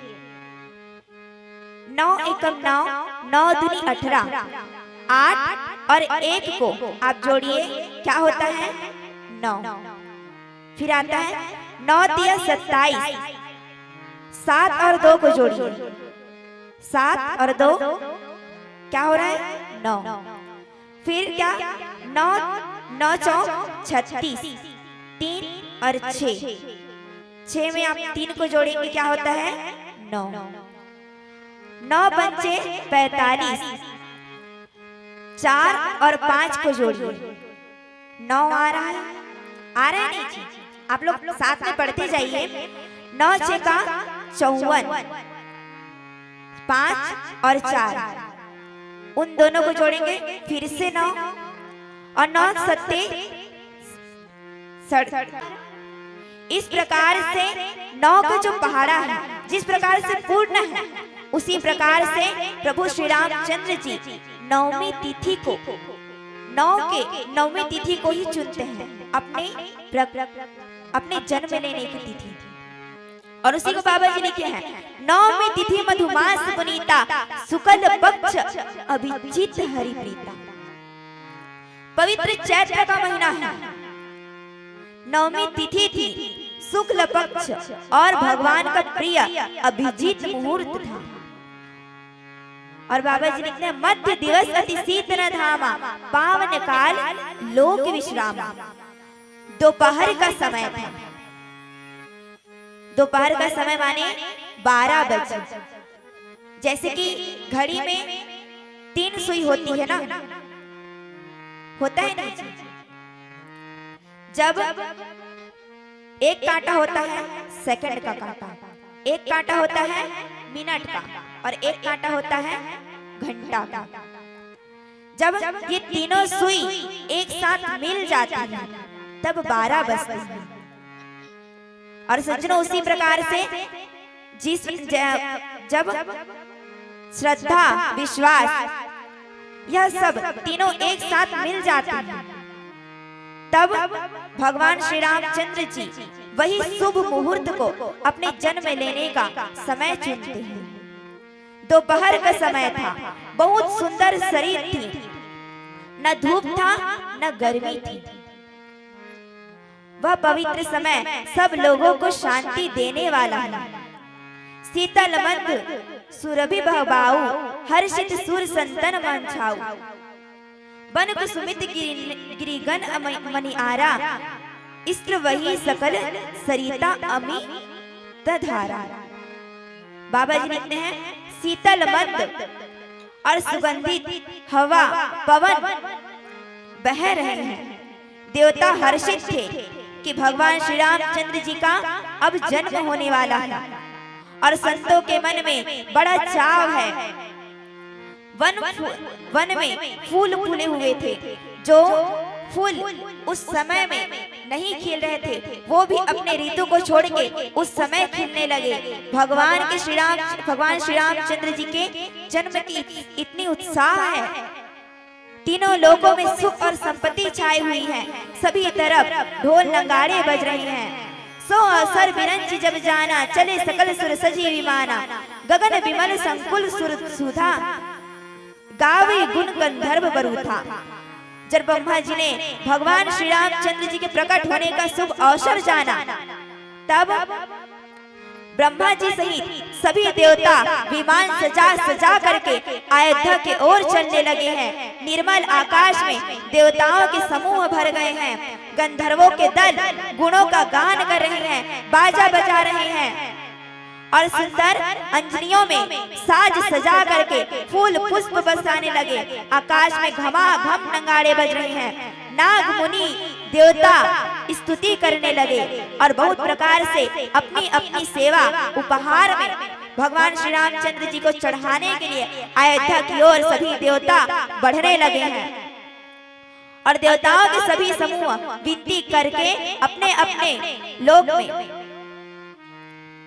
9 एकम 9, 9 दूनी 18, 8 और 1 को आप जोड़िए, क्या होता है? 9। फिर आता है 9 तिया 27, 7 और 2 को जोड़िए, 7 और 2 क्या हो रहा है? 9। फिर क्या? 9 9 चौक 36, 3 और 6, 6 में आप 3 को जोड़ेंगे, क्या होता है? 9। 9 पंचे 45, 4 और 5 को जोड़िए, 9 आ रहा है? आ रहा है नहीं जी? आप लोग साथ में पढ़ते जाइए। 9 छेका 54, 5 और 4, उन दोनों को जोड़ेंगे, फिर से 9 और 9 सत्ते 60। इस प्रकार से 9 का जो पहाड़ा है, जिस प्रकार से पूर्ण है, उसी प्रकार से प्रभु श्री रामचंद्र जी 9वीं तिथि को, 9वीं तिथि को ही चुनते हैं अपने जन्म लेने की तिथि, और उसी को बाबा जी लिखे हैं 9वीं तिथि मधुमास पुनीता, शुक्ल पक्ष अभिजीत हरि प्रीता। पवित्र चैत्र का महीना है, 9वीं तिथि थी, शुक्ल पक्ष और भगवान का प्रिय अभिजीत मुहूर्त था। और बाबा जी लिखते हैं मध्य दिवस अति शीतल धामा, पावन काल लोक विश्राम। दोपहर का समय था, दोपहर का समय माने 12 बजे। जैसे कि घड़ी में 3 सुई होती है ना, होता है ना? जब एक कांटा होता है सेकंड का कांटा, एक कांटा होता है मिनट का, और एक कांटा होता है घंटा का। जब ये तीनों सुई एक साथ मिल जाती है तब 12 बजते हैं। और सज्जनों, उसी प्रकार से जब श्रद्धा, विश्वास, यह सब तीनों एक साथ मिल जाते हैं, तब भगवान श्री रामचंद्र जी वही शुभ मुहूर्त को अपने जन्म लेने का समय चुनते हैं। दोपहर का समय था, बहुत सुंदर शरीर थी, न धूप था न गर्मी थी। वह पवित्र समय सब लोगों को शांति देने वाला है। शीतल मंद सुरभि बहबाऊ, हर्षित सुर संतन मन छाऊ। वन कुसुमित गिरिगन मणिआरा, इस्त्र वही सकल सरिता अमी तधारा। बाबा जी लिखते हैं शीतल मंद और सुगंधित हवा पवन बह रहे हैं। देवता हर्षित थे कि भगवान श्री रामचंद्र जी का अब जन्म होने वाला है, और संतों के मन में बड़ा चाव है। वन में फूल फूले हुए थे, जो फूल उस समय में नहीं खिल रहे थे, वो भी अपने ऋतु को छोड़ के उस समय खिलने लगे। भगवान श्री रामचंद्र जी के जन्म की इतनी उत्साह है। तीनों लोकों में सुख और संपत्ति छाई हुई है। सभी तरफ ढोल नगाड़े बज रहे हैं। सो अवसर बिरंज जब जाना, चले सकल सुर सजी विमाना। गगन विमल संकुल सुर सुधा, गावे गुण गंधर्व बरूथा। जब ब्रह्मा जी ने भगवान श्री रामचंद्र जी के प्रकट होने का शुभ अवसर जाना, तब ब्रह्मा जी सहित सभी देवता विमान सजा सजा करके अयोध्या के ओर चलने लगे हैं। निर्मल आकाश में देवताओं के समूह भर गए हैं। गंधर्वों के दल गुणों का गान कर रहे हैं, बाजा बजा रहे हैं, और सुंदर अंजलियों में साज सजा करके फूल पुष्प बरसाने लगे। आकाश में घमाघम नगाड़े बज रहे हैं। नाग मुनि देवता स्तुति करने लगे, और बहुत प्रकार से अपनी अपनी सेवा उपहार में भगवान श्री रामचंद्र जी को चढ़ाने के लिए अयोध्या की ओर सभी देवता बढ़ने लगे हैं। और देवताओं के सभी समूह विनती करके अपने अपने लोक में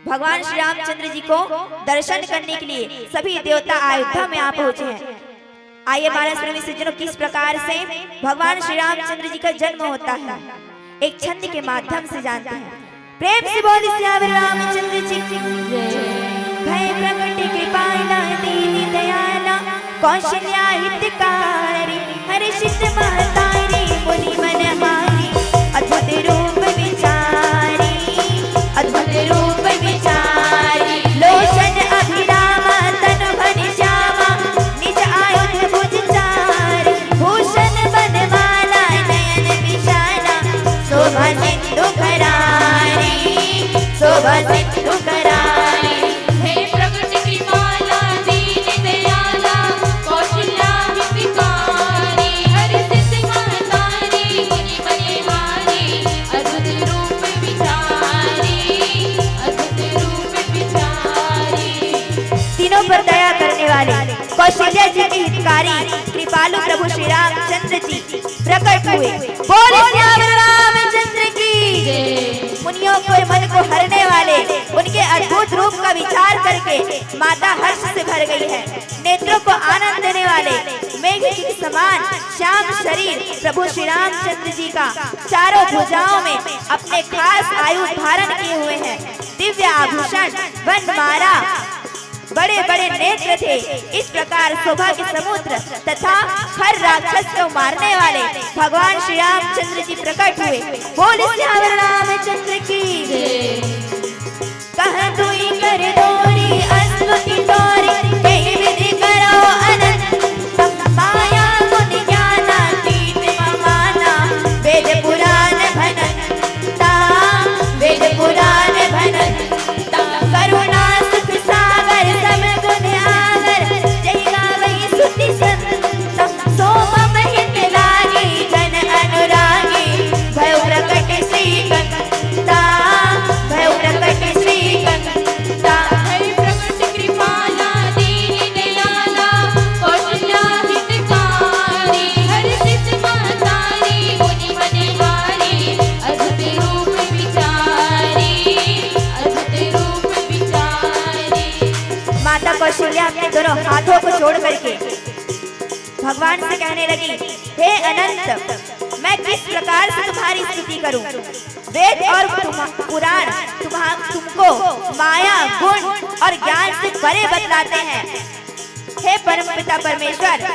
भगवान श्री रामचंद्र जी को दर्शन करने के लिए सभी देवता अयोध्या में आ पहुंचे हैं। आइए मानस प्रेमी सज्जनों, किस प्रकार से भगवान श्री रामचंद्र जी का जन्म होता है एक छंद के माध्यम से जानते हैं। प्रेम से बोल सियावर रामचंद्र जी की जय। भय प्रकट कृपाला दी कौशल्या हितकारी हर्षित महतारी मुनि मनहारी अद्भुत रूप विचारी अद्भुत रूप विचारी लोचन अभिरामा तनु घन श्यामा निज आयुध भुज चारी भूषण बनमाला नयन विशाला शोभा सिंधु करारी शोभा सिंधु करारी हे प्रगट कृपाला दीन दयाला कौशल्या हितकारी हर्षित महतारी मुनि मनहारी अद्भुत रूप विचारी अद्भुत रूप विचारी। तीनों पर दया करने वाले कौशल्या जी के हितकारी कृपालु प्रभु श्री रामचंद्र जी प्रकट हुए। बोले श्याम रामचंद्र की मुनियों के मन को हरने वाले उनके अद्भुत रूप का विचार करके माता हर्ष से भर गई है। नेत्रों को आनंद देने वाले मेघ के समान श्याम शरीर प्रभु श्री रामचंद्र जी का चारों भुजाओं में अपने खास आयुध धारण किए हुए हैं। दिव्य आभूषण वनमाला बड़े बड़े नेत्र थे। इस प्रकार शोभा के समुद्र तथा हर राक्षस को मारने वाले भगवान श्री रामचंद्र जी प्रकट हुए। बोल श्याम रामचंद्र की कह दुई कर दोरी अस्तुति तोरी कहीं विधि करो अनंत माया गुण ज्ञानातीत ममाना वेद पुराण भनंता वेद पुराण भनंता करुणा सुख सागर सब गुण आगर जय गावई सुति संत सोम महित लागी जन अनुरागी भय प्रकट श्रीकांता भय प्रकट श्रीकांता। हे प्रगट कृपाला दीन दयाला कौशल्या हितकारी हर्षित महतारी मुनि मनहारी अद्भुत रूप विचारी अद्भुत रूप विचारी। माता कौशल्या अपने दोनों हाथों को जोड़ करके भगवान से कहने लगी, हे अनंत मैं किस प्रकार से तुम्हारी स्तुति करूं। वेद और पुराण तुमको माया गुण और ज्ञान से परे बतलाते हैं। हे परमपिता परमेश्वर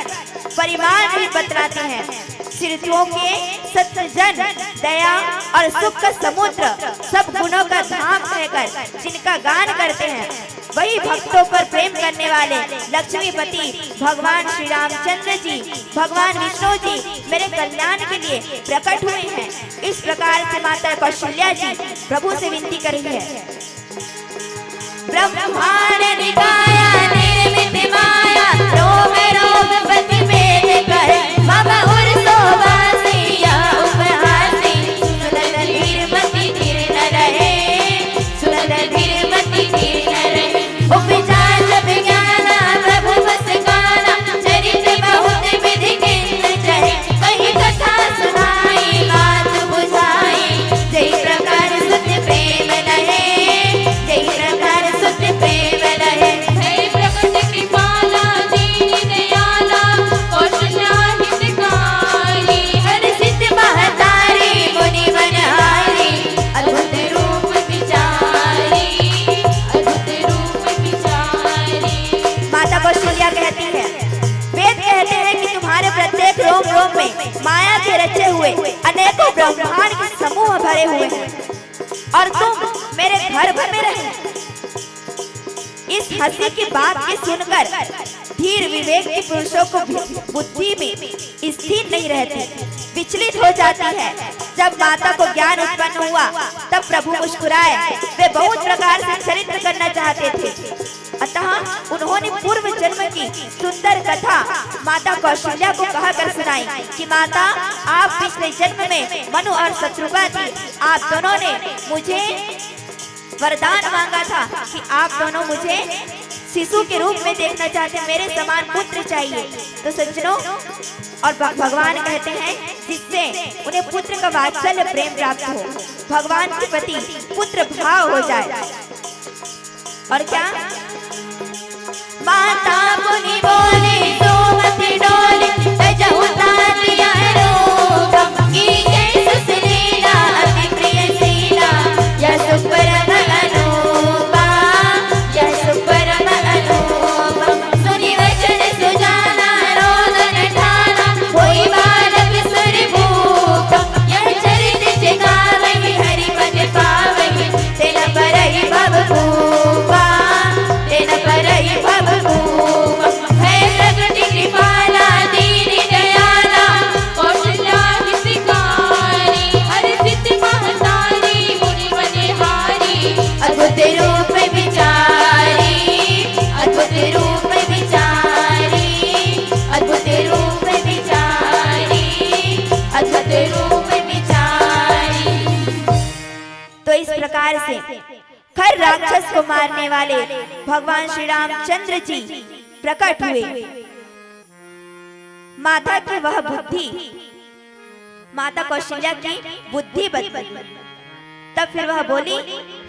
परिमाण भी बतलाते हैं। सिद्धों के सत्यजन दया और सुख का समुद्र सब गुणों का धाम कहकर जिनका गान करते हैं वही भक्तों पर प्रेम करने वाले लक्ष्मीपति भगवान श्री रामचंद्र जी भगवान विष्णु जी मेरे कल्याण के लिए प्रकट हुए हैं। इस प्रकार से माता कौशल्या जी प्रभु से विनती कर रही है। ब्रह्मांड निकाया निर्मित माया रोम रोम प्रतिभेद कर मम उर शोभासी या उपहासी सुंदर धीरमति धीर न रहे सुंदर धीरमति धीर न रहे उपजा जब ज्ञाना प्रभु बस गाना चरित बहुत विधि किंद चहे कहीं कथा सुनाई बात बुझाई जय प्रकार सुत प्रेम रहे जय प्रकार सुत प्रेम रहे। हे प्रगट कृपाला दीन दयाला कौशल्या हितकारी हर्षित महतारी मुनि मनहारी अद्भुत रूप विचारी अद्भुत रूप विचारी। माता कौशल्या कहती है, वेद कहते हैं कि तुम्हारे प्रत्येक रोम रोम में माया के रचे हुए अनेकों ब्रह्मांड के समूह भरे हुए हैं और तुम मेरे घर भर में रहे। इस हंसी की बात की सुनकर धीर विवेक के पुरुषों को बुद्धि में स्थिर नहीं रहती, विचलित हो जाती है। जब माता को ज्ञान उत्पन्न हुआ तब प्रभु मुस्कुराए। वे बहुत प्रकार से चरित्र करना चाहते थे, अतः उन्होंने पूर्व जन्म की सुंदर कथा माता कौशल्या को कहकर सुनाई कि माता आप पिछले जन्म में मनु और शत्रुघ्न थी। आप दोनों ने मुझे वरदान मांगा था कि आप दोनों मुझे शिशु के रूप में देखना चाहते, मेरे समान पुत्र चाहिए। तो सज्जनों और भगवान कहते हैं जिससे उन्हें पुत्र का वात्सल्य प्रेम प्राप्त हो, भगवान के प्रति पुत्र भाव हो जाए। और क्या माता मुनि बोले सोमति डोले सजहु तातिया रूप की जय सुशीला अति प्रिय शीला यह सुपरम अनूपा यह सुपरम अनूपा सुनि वचन सुजाना से खर राक्षस को मारने वाले भगवान श्री रामचंद्र जी प्रकट हुए। माता की वह बुद्धि, माता कौशल्या की बुद्धि बदली। तब फिर वह बोली,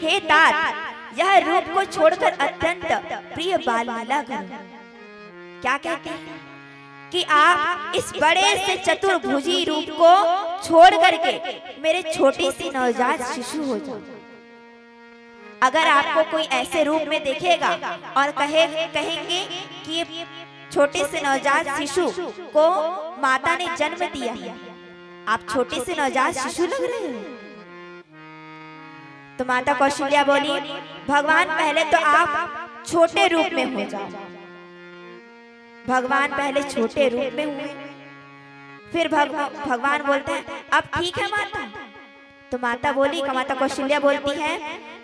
हे तात, यह रूप को छोड़कर अत्यंत प्रिय बाललीला करो। क्या कहते हैं कि आप इस बड़े से चतुर्भुजी रूप को छोड़ करके मेरे छोटे से नवजात शिशु हो जाओ। अगर आपको कोई ऐसे रूप में देखेगा और कहेंगे कि ये छोटे से नवजात शिशु को माता ने जन्म दिया है, आप छोटे से नवजात शिशु लग रहे हो। तो माता कौशल्या बोली, भगवान पहले तो आप छोटे रूप में हो जाओ। भगवान पहले छोटे रूप में हुए, फिर भगवान बोलते हैं अब ठीक है माता। तो माता बोली, माता कौशल्या बोलती है,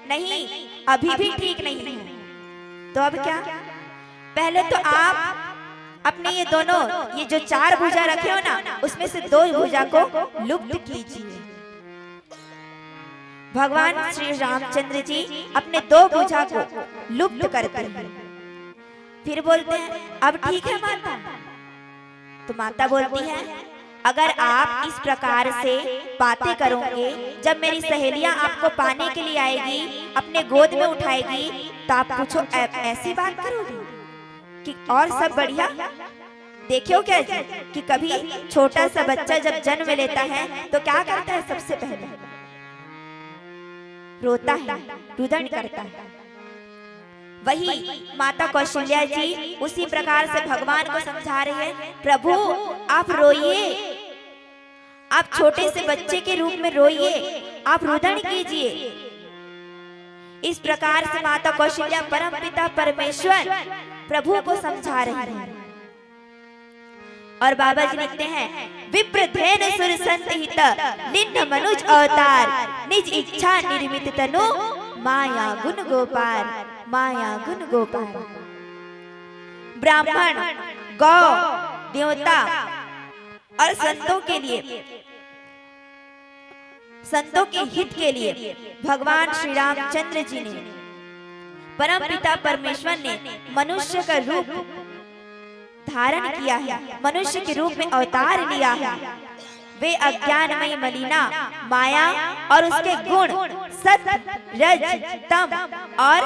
नहीं अभी भी ठीक नहीं है। तो अब क्या, पहले तो आप अपने ये दोनों, ये जो 4 भुजा रखे हो ना, उसमें से 2 भुजा को लुप्त कीजिए। भगवान श्री रामचंद्र जी अपने 2 भुजा को लुप्त करते हैं। फिर बोलते हैं अब ठीक है माता। तो माता बोलती है, अगर आप इस प्रकार से बातें करोगे, जब मेरी सहेलियां आपको पाने के लिए आएगी, अपने गोद में उठाएगी, तो आप पूछो ऐसी बात करोगे कि और सब बढ़िया। देखियो क्या कि कभी छोटा सा बच्चा जब जन्म लेता है तो क्या करता है, सबसे पहले रोता है, रुदन करता है। वही माता कौशल्या जी उसी प्रकार से भगवान को समझा रही है, प्रभु आप रोइए, आप छोटे से बच्चे के रूप में रोइए, आप रुदन कीजिए। इस प्रकार से माता कौशल्या परमपिता परमेश्वर प्रभु को समझा रही है। और बाबा जी लिखते हैं, विप्रधेन सुर संत हित लिंग मनुज अवतार, निज इच्छा निर्मित तनु माया गुण गोपाल, माया गुण गोपाल। ब्राह्मण, गौ, देवता और संतों के लिए, संतों के हित के लिए भगवान श्री रामचंद्र जी ने, परम पिता परमेश्वर ने मनुष्य का रूप धारण किया है, मनुष्य के रूप में अवतार लिया है। वे अज्ञानमयी मलिना माया और उसके गुण सत्य, रज, तम और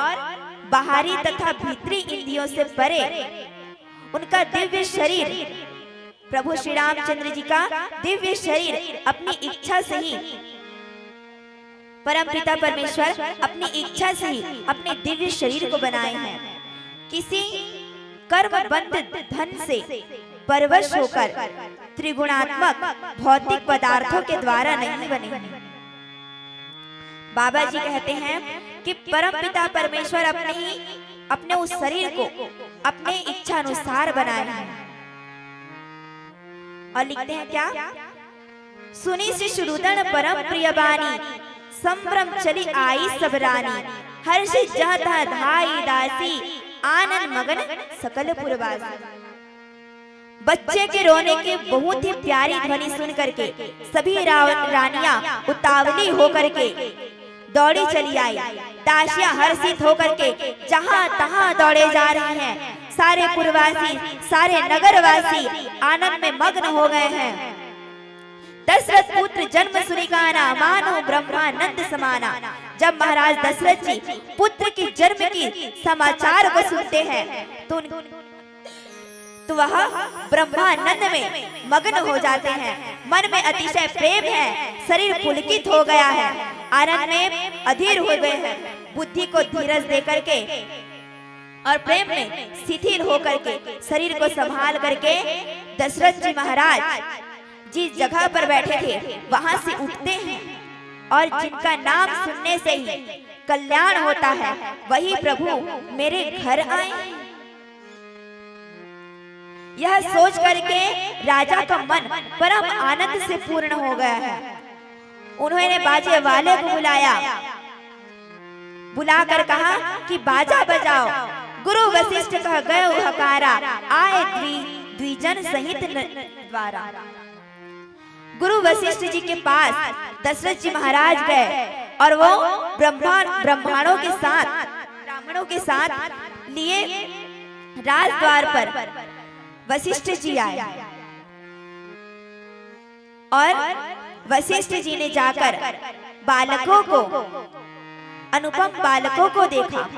बाहरी तथा भीतरी इंद्रियों से परे उनका दिव्य शरीर, प्रभु श्री रामचंद्र जी का दिव्य शरीर अपनी इच्छा से ही, परम पिता परमेश्वर अपनी इच्छा से ही अपने दिव्य शरीर को बनाए हैं। किसी कर्मबंध धन से परवश होकर त्रिगुणात्मक भौतिक पदार्थों के द्वारा नहीं बने। बाबा जी कहते हैं कि परम पिता परमेश्वर अपने उस शरीर को अपने इच्छा अनुसार बनाए हैं। और लिखते हैं क्या, सुनी से शुरुदन परम प्रिय बानी, संभ्रम चली आई सब रानी, हर्ष जह तह धाई दासी, आनंद मगन सकल पुरवासी। बच्चे के रोने की बहुत ही प्यारी ध्वनि सुन करके सभी रानियां उतावली होकर के दौड़ी चली आई। दासियां हर्षित होकर के जहां तहां दौड़े जा रही हैं। सारे पुरवासी, सारे नगरवासी आनंद में मग्न हो गए हैं। दशरथ पुत्र जन्म सुनी गाना, मानो ब्रह्मानंद समाना। जब महाराज दशरथ जी पुत्र की जन्म की समाचार को सुनते हैं तो वह ब्रह्मानंद में मग्न हो जाते हैं। मन में अतिशय प्रेम है, शरीर पुलकित हो गया है, आनंद में अधीर हो गए हैं। बुद्धि को धीरज देकर के और प्रेम में शिथिल होकर के शरीर को संभाल करके दशरथ जी महाराज जिस जगह पर बैठे थे वहां से उठते हैं और जिनका नाम सुनने से ही कल्याण होता है वही प्रभु मेरे घर आए। यह सोच करके राजा का मन परम आनंद से पूर्ण हो गया है। उन्होंने बाजे वाले को बुलाकर कहा कि बाजा बजाओ। गुरु वशिष्ठ कह गए हकारा, आए द्विजन सहित द्वारा। गुरु वशिष्ठ जी के पास दशरथ जी महाराज गए और वो ब्राह्मणों के साथ लिए राजद्वार पर वशिष्ठ जी आए और वशिष्ठ जी ने जाकर बालकों को, अनुपम बालकों को देखा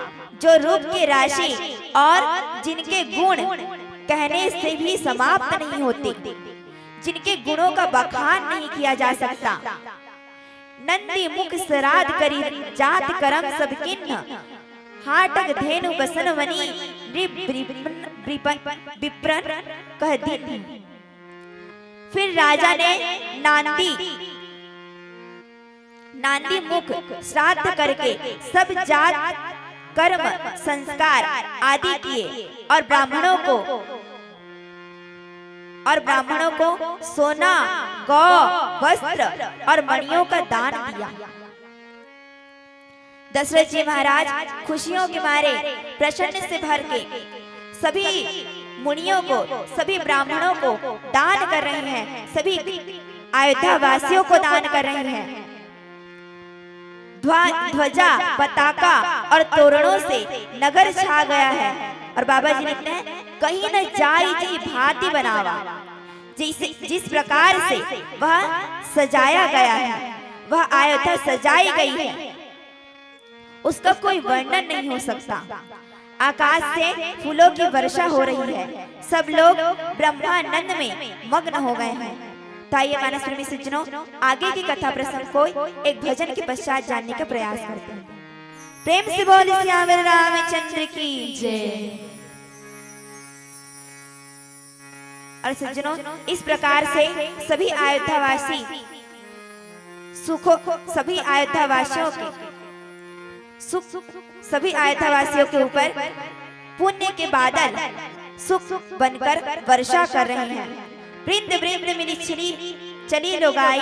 जो रूप की राशि और जिनके गुण कहने से भी समाप्त नहीं होते, जिनके गुणों का बखान नहीं किया जा सकता। नंदी मुख सराद करी जात करम सब किन्न, हाटक धेनु बसन वनी विप्रन कह दी। फिर राजा ने नांदी मुख श्राद्ध करके सब जात कर्म संस्कार आदि किए और ब्राह्मणों को सोना, गौ, वस्त्र और मणियों का दान दिया। दशरथ जी महाराज खुशियों के मारे प्रसन्न से भर के सभी मुनियों को, सभी ब्राह्मणों को दान कर रहे हैं, सभी अयोध्या वासियों को दान कर रहे हैं। ध्वजा, पताका और तोरणों से नगर छा गया है और बाबा जी लिखते हैं कहीं न जाई जी भांति बनावा। जिस प्रकार से वह सजाया गया है, वह अयोध्या सजाई गई है, उसका कोई वर्णन नहीं हो सकता। आकाश से फूलों की वर्षा हो रही है, सब लोग ब्रह्मानंद में मग्न हो गए हैं। तो आइए मानस प्रेमी सज्जनों, आगे की कथा प्रसंग को एक भजन के पश्चात जानने का प्रयास करते हैं। प्रेम से बोले श्यामल रामचंद्र की जय। और सज्जनों, इस प्रकार से सभी अयोध्यावासी सभी अयोध्यावासियों के सुख, सभी अयोध्यावासियों के ऊपर पुण्य के बादल सुख बनकर वर्षा कर रहे हैं। वृंद वृंद मिली चली लोगाई,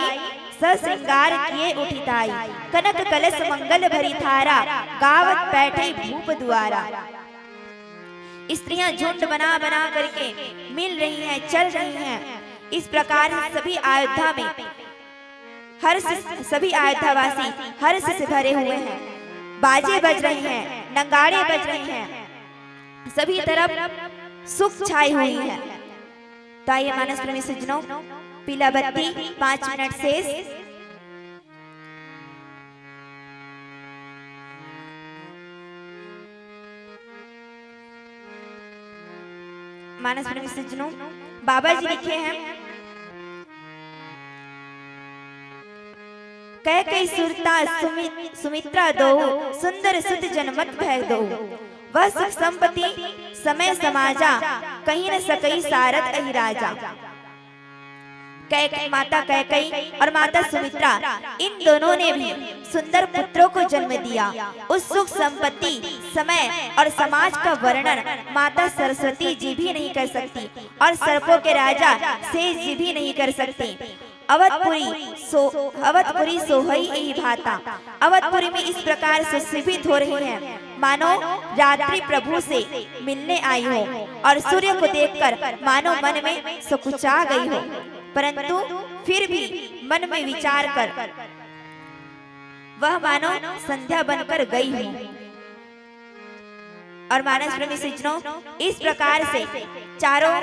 सश्रृंगार किए उठिताई, कनक कलश मंगल भरी थारा, गावत बैठे भूप द्वारा। स्त्रियां झुंड बना बना करके मिल रही हैं, चल रही हैं। इस प्रकार सभी अयोध्या में सभी अयोध्यावासी हर्ष से भरे हुए हैं। बाजे बज रहे हैं, नगाड़े बज रहे हैं, सभी तरफ सुख छाई हुई है। तो आइए मानस प्रेमी सज्जनों, पीला बत्ती 5 मिनट शेष। मानस प्रेमी सज्जनों, बाबा जी लिखे हैं कह कई सुरता सुमित्रा दो, सुंदर सुत जनमत भय दो, वह सुख संपत्ति समय समाजा, कहीं न सकई सारथ अहि राजा। माता कैकई और माता सुमित्रा, इन दोनों ने भी सुंदर पुत्रों को जन्म दिया। उस सुख संपत्ति, समय और समाज का वर्णन माता सरस्वती जी भी नहीं कर सकती और सर्पों के राजा शेष जी भी नहीं कर सकती। अवधपुरी सोहई यही भाता। अवधपुरी में इस प्रकार सुशोभित हो रही हैं, मानो रात्रि प्रभु से मिलने आई हो और सूर्य को देखकर मानो मन में सकुचा गई हो, परंतु फिर भी मन में विचार कर वह मानो संध्या बनकर गई हो। और मानस प्रेमी सज्जनों, इस प्रकार से चारों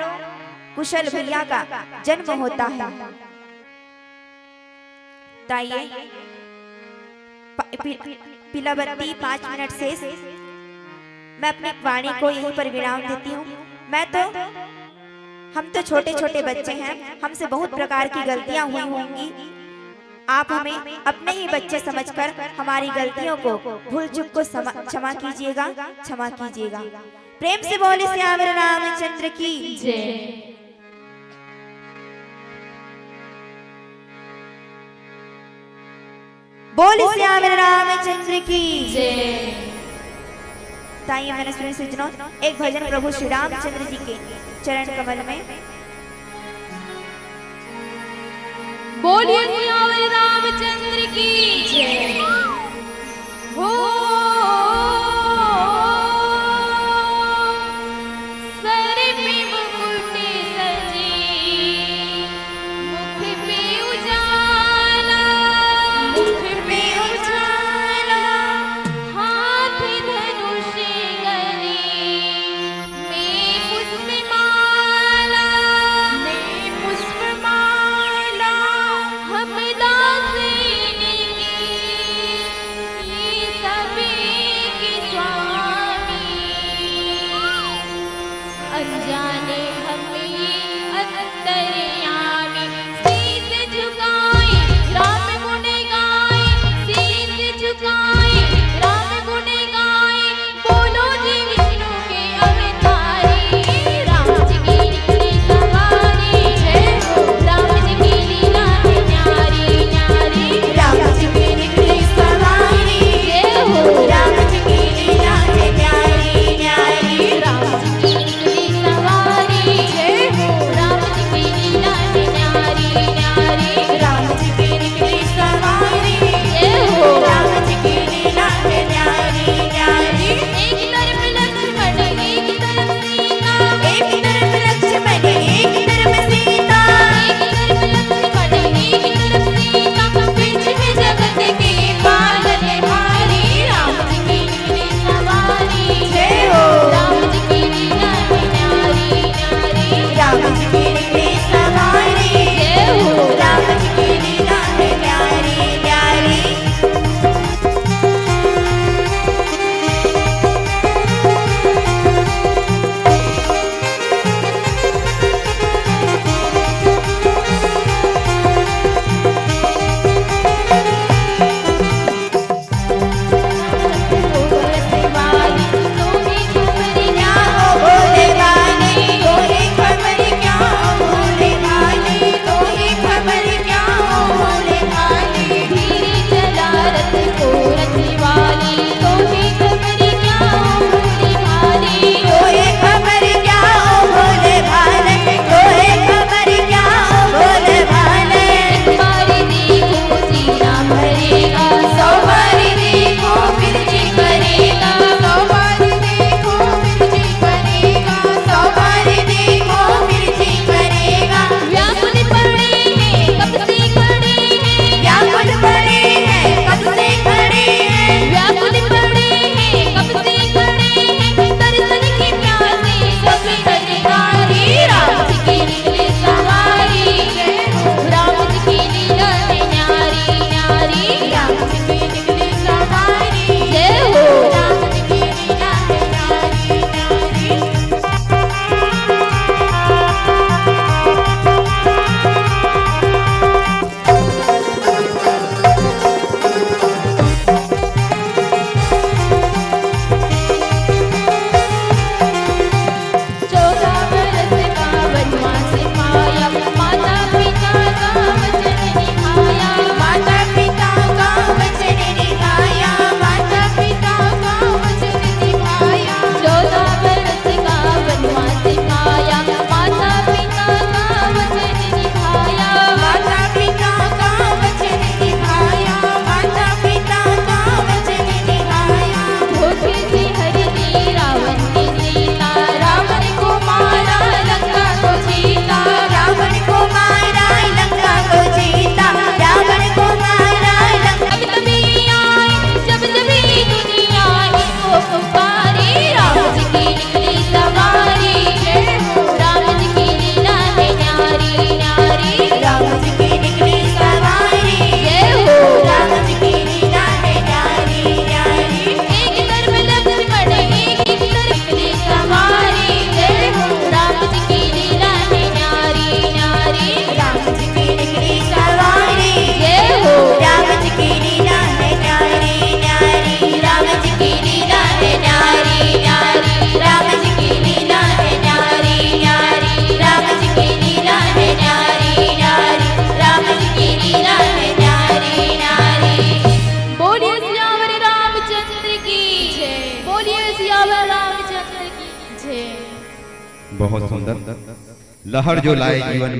कुशल भैया का जन्म होता है। ताइए पीला बत्ती 5 मिनट शेष। मैं अपनी वाणी को यहीं पर विराम देती हूँ। हम तो छोटे छोटे बच्चे हैं, हमसे बहुत प्रकार की गलतियां हुई होंगी। आप हमें अपने ही बच्चे समझकर हमारी गलतियों को, भूल चूक को क्षमा कीजिएगा, क्षमा कीजिएगा। प्रेम से बोले श्यामल रामचंद्र की जय। बोले श्यामल रामचंद्र की जय। ताइए मैंने सुनी सज्जनों, एक भजन प्रभु श्री रामचंद्र जी के चरण कमल में। बोलिए श्यामल रामचंद्र की जय। हो सर पे मुकुट सजी, मुख पे उजाला, बहुत सुंदर। लहर जो लाए जीवन